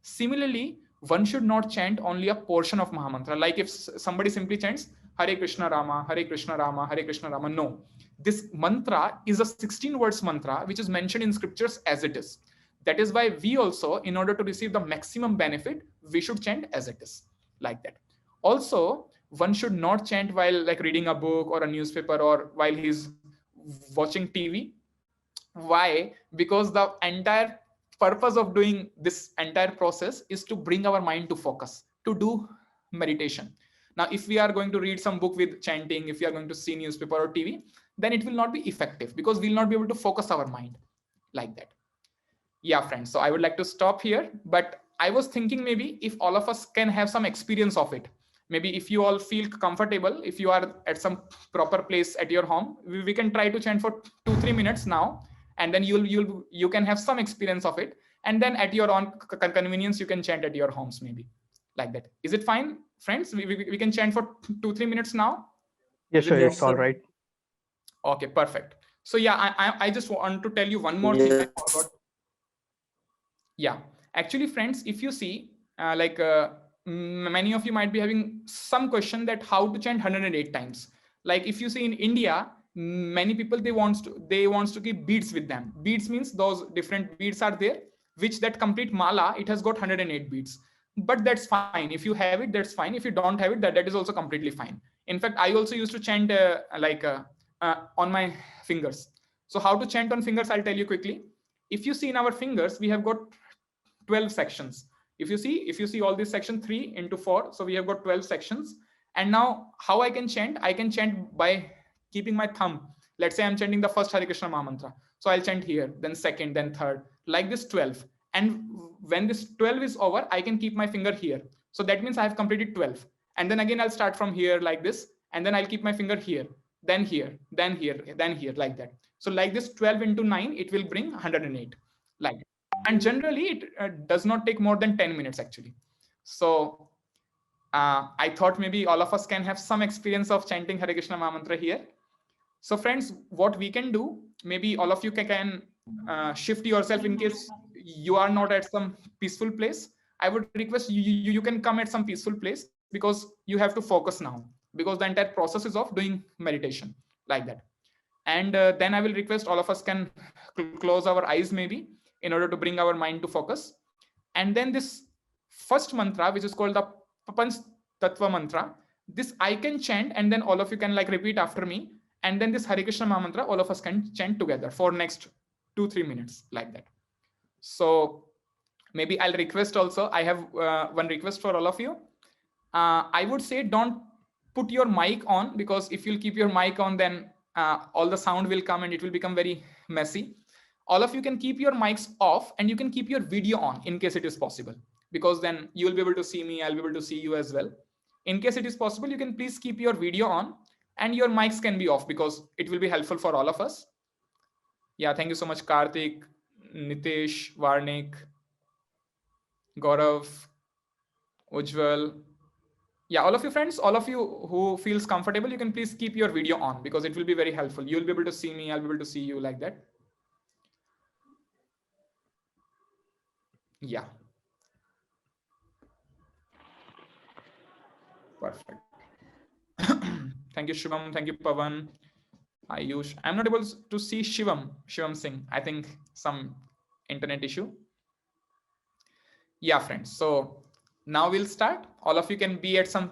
Similarly, one should not chant only a portion of Maha Mantra. Like if somebody simply chants Hare Krishna Rama, Hare Krishna Rama, Hare Krishna Rama. No, this mantra is a 16 words mantra, which is mentioned in scriptures as it is. That is why we also, in order to receive the maximum benefit, we should chant as it is, like that. Also, one should not chant while like reading a book or a newspaper, or while he's watching TV. Why? Because the entire purpose of doing this entire process is to bring our mind to focus, to do meditation. Now, if we are going to read some book with chanting, if we are going to see newspaper or TV, then it will not be effective, because we'll not be able to focus our mind, like that. Yeah, friends. So I would like to stop here, but I was thinking maybe if all of us can have some experience of it. Maybe if you all feel comfortable, if you are at some proper place at your home, we can try to chant for 2-3 minutes now, and then you can have some experience of it, and then at your own convenience you can chant at your homes, maybe, like that. Is it fine, friends? We can chant for 2-3 minutes now. Yes, sir. It's all right. Okay, perfect. So yeah, I just want to tell you one more thing I forgot. Yeah, actually, friends, if you see, many of you might be having some question that how to chant 108 times. Like if you see in India, many people, they wants to keep beads with them. Beads means those different beads are there, which that complete mala, it has got 108 beads. But that's fine. If you have it, that's fine. If you don't have it, that is also completely fine. In fact, I also used to chant on my fingers. So how to chant on fingers, I'll tell you quickly. If you see in our fingers, we have got 12 sections. If you see all this section 3 into 4, so we have got 12 sections. And now how I can chant by keeping my thumb. Let's say I'm chanting the first Hare Krishna Maha Mantra. So I'll chant here, then second, then third, like this 12. And when this 12 is over, I can keep my finger here. So that means I have completed 12. And then again, I'll start from here like this. And then I'll keep my finger here, then here, then here, then here, like that. So like this 12 into 9, it will bring 108, like that. And generally it does not take more than 10 minutes actually. So I thought maybe all of us can have some experience of chanting Hare Krishna Maha Mantra here. So friends, what we can do, maybe all of you can shift yourself in case you are not at some peaceful place. I would request you can come at some peaceful place, because you have to focus now, because the entire process is of doing meditation, like that. And then I will request all of us can close our eyes maybe in order to bring our mind to focus. And then this first mantra, which is called the Panch Tattva mantra, this I can chant, and then all of you can like repeat after me. And then this Hare Krishna Maha Mantra, all of us can chant together for next 2-3 minutes like that. So maybe I'll request also, I have one request for all of you. I would say don't put your mic on, because if you'll keep your mic on, then all the sound will come and it will become very messy. All of you can keep your mics off, and you can keep your video on in case it is possible, because then you will be able to see me, I'll be able to see you as well. In case it is possible, you can please keep your video on and your mics can be off, because it will be helpful for all of us. Yeah, thank you so much, Karthik, Nitesh, Varnik, Gaurav, Ujjwal. Yeah, all of you friends, all of you who feels comfortable, you can please keep your video on, because it will be very helpful. You'll be able to see me, I'll be able to see you like that. Yeah. Perfect. Thank you, Shivam. Thank you, Pavan. Ayush. I'm not able to see Shivam Singh. I think some internet issue. Yeah, friends. So now we'll start. All of you can be at some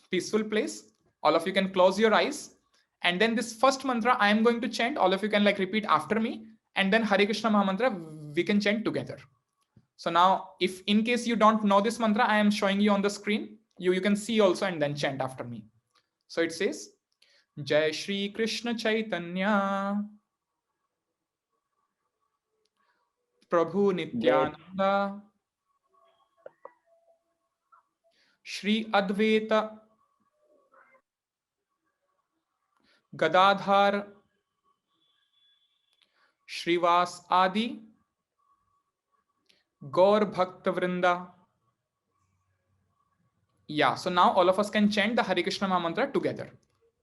peaceful place. All of you can close your eyes. And then this first mantra I am going to chant. All of you can like repeat after me. And then Hare Krishna Maha Mantra we can chant together. So now, if in case you don't know this mantra, I am showing you on the screen. You can see also and then chant after me. So it says, Jai Shri Krishna Chaitanya Prabhu Nityananda Shri Advaita Gadadhar Shrivas Adi Gaur Bhakta Vrinda. Yeah, so now all of us can chant the Hare Krishna Maha Mantra together.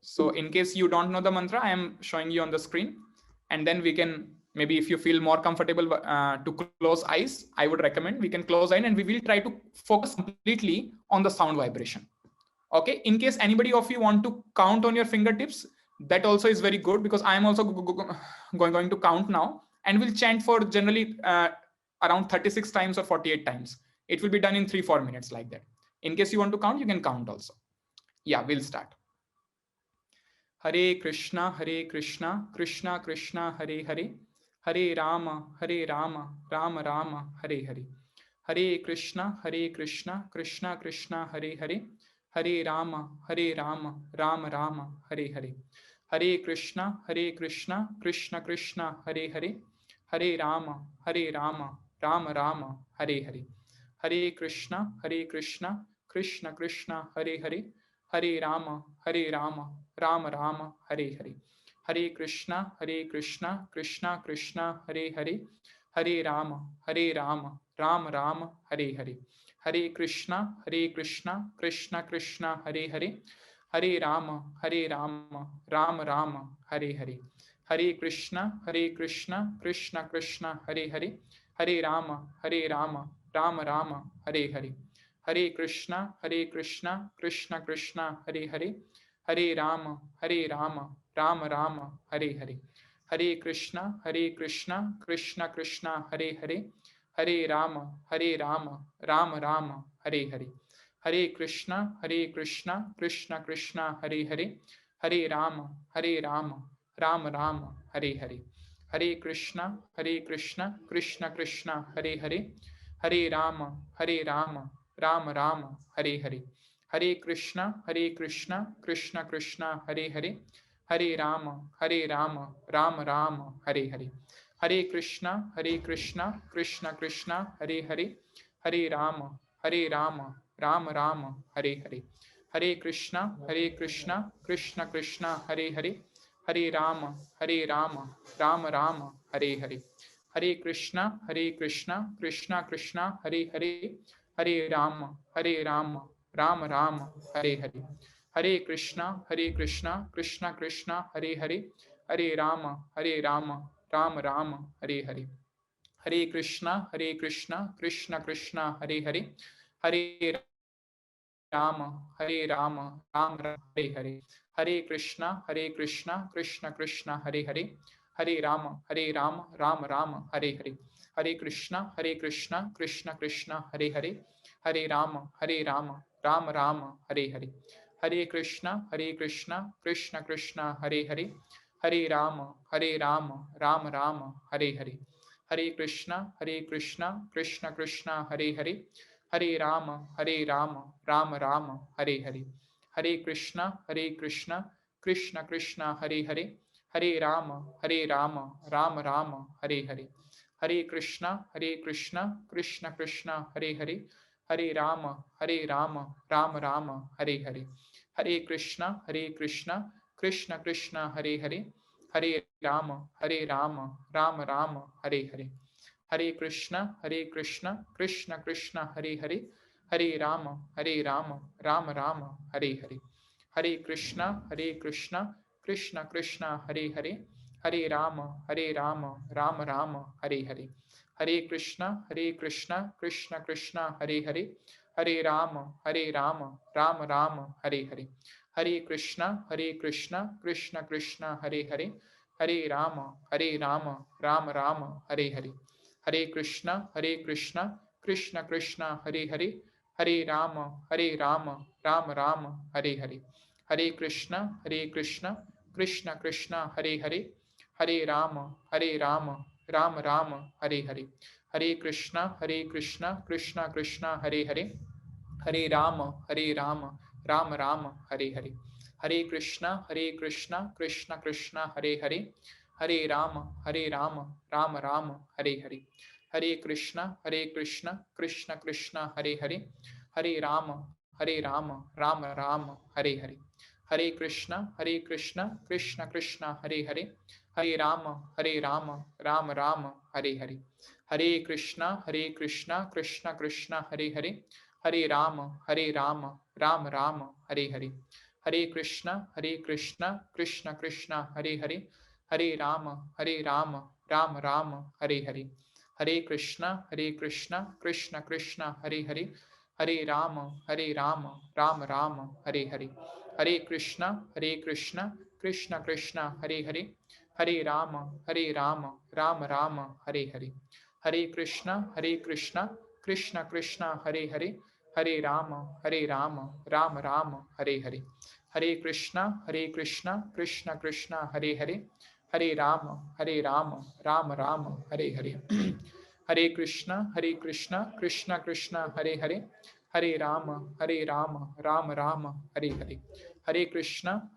So in case you don't know the mantra, I am showing you on the screen. And then we can, maybe if you feel more comfortable to close eyes, I would recommend we can close eyes and we will try to focus completely on the sound vibration. Okay, in case anybody of you want to count on your fingertips, that also is very good, because I am also going to count now, and we'll chant for generally around 36 times or 48 times. It will be done in 3-4 minutes like that. In case you want to count, you can count also. Yeah, we'll start. Hare Krishna, Krishna Krishna, Hare Hare, Hare Rama, Rama Rama, Hare Hare. Hare Krishna, Krishna Krishna, Hare Hare, Hare Rama, Rama Rama, Hare Hare. Hare Krishna, Krishna Krishna, Hare Hare, Hare Rama, Rama Rama, Hare Hare. Hare Krishna, Krishna Krishna, Hare Hare, Hare Rama, Rama Rama, Hare Hare. Hare Krishna, Krishna Krishna, Hare Hare, Hare Rama, Rama Rama, Hare Hare. Hare Krishna, Krishna Krishna, Hare Hare, Hare Rama, Rama Rama, Hare Hare. Hare Krishna, Krishna Krishna, Hare Hare, Hare Rama, Rama Rama, Hare Hare. Hare Krishna, Krishna Krishna, Hare Hare, Hare Rama, Rama Rama, Hare Hare. Hare Krishna, Krishna Hare Hare, Hare Rama, Rama Rama, Hare Hare. Hare Krishna, Krishna Krishna, Hare Hare, Hare Rama, Rama Rama, Hare Hare. Hare Krishna, Krishna Krishna, Hare Hare, Hare Rama, Rama Rama, Hare Hare. Hare Krishna, Krishna Krishna, Hare Hare, Hare Rama, Rama Rama, Hare Hare. Hare Krishna, Krishna Krishna, Hare Hare, Hare Rama, Rama Rama, Hare Hare. Hare Krishna, Krishna Krishna, Hare Hare, Hare Rama, Rama Rama, Hare Hare. Hare Krishna, Krishna Krishna, Hare Hare, Hare Rama, Rama Rama, Hare Hare. Hare Krishna, Krishna Krishna, Hare Hare, Hare Rama, Rama Rama, Hare Hare. Hare Krishna, Krishna Krishna, Hare Hare, Hare Rama, Rama, Hare Hare. Hare Krishna, Krishna Krishna, Hare Hare, Hare Rama, Rama Rama, Hare Hare. Hare Krishna, Krishna Krishna, Hare Hare, Hare Rama, Rama Rama, Hare Hare. Hare Krishna, Krishna Krishna, Hare Hare, Hare Rama, Rama Rama, Hare Hare. Hare Krishna, Krishna Krishna, Hare Hare, Hare Rama, Rama Rama, Hare Hare. Hare Krishna, Krishna Krishna, Hare Hare, Hare Rama, Rama Rama, Hare Hare. Hare Krishna, Krishna Krishna, Hare Hare, Hare Rama, Rama Rama, Hare Hare. Hare Krishna, Krishna Krishna, Hare Hare, Hare Rama, Rama Rama, Hare Hare. Hare Krishna, Krishna Krishna, Hare Hare, Hare Rama, Rama Rama, Hare Hare. Hare Krishna, Krishna Krishna, Hare Hare, Hare Rama, Rama Rama, Hare Hare. Hare Krishna, Krishna Krishna, Hare Hare, Hare Rama, Rama Rama, Hare Hare. Hare Krishna, Krishna Krishna, Hare Hare, Hare Rama, Rama Rama, Hare Hare. Hare Krishna, Krishna Krishna, Hare Hare, Hare Rama, Rama Rama, Hare Hare. Hare Krishna, Krishna Krishna, Hare Hare, Hare Rama, Rama Rama, Hare Hare. Hare Krishna, Krishna Krishna, Hare Hare, Hare Rama, Rama Rama, Hare Hare. Hare Krishna, Krishna Krishna, Hare Hare, Hare Rama, Rama Rama, Hare Hare. Hare Krishna, Krishna Krishna, Hare Hare, Hare Rama, Rama Rama, Hare Hare. Hare Krishna, Krishna Krishna, Hare Hare, Hare Rama, Rama Rama, Hare Hare. Hare Krishna, Krishna Krishna, Hare Hare, Hare Rama, Rama Rama, Hare Hare. Hare Krishna, Krishna Krishna, Hare Hare, Hare Rama, Rama Rama, Hare Hare. Hare Krishna, Krishna Krishna, Hare Hare, Hare Rama, Rama Rama, Hare Hare. Hare Krishna, Krishna Krishna, Hare Hare, Hare Rama, Rama Rama, Hare Hare. Hare Krishna, Krishna Krishna, Hare Hare, Hare Rama, Rama Rama, Hare Hare. Hare Krishna, Krishna Krishna, Hare Hare, Hare Rama, Rama Rama, Hare Hare. Hare Krishna, Krishna Krishna, Hare Hare, Hare Rama, Rama Rama, Hare Hare. Hare Krishna,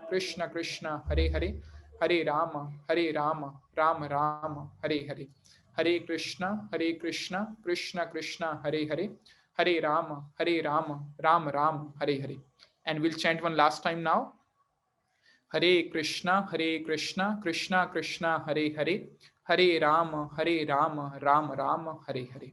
Krishna Krishna, Hare Hare, Hare Rama, Rama Rama, Hare Hare. Hare Krishna, Krishna Krishna, Hare Hare, Hare Rama, Rama Rama, Hare Hare. And we'll chant one last time now. Hare Krishna, Krishna Krishna, Hare Hare, Hare Rama, Rama Rama, Hare Hare.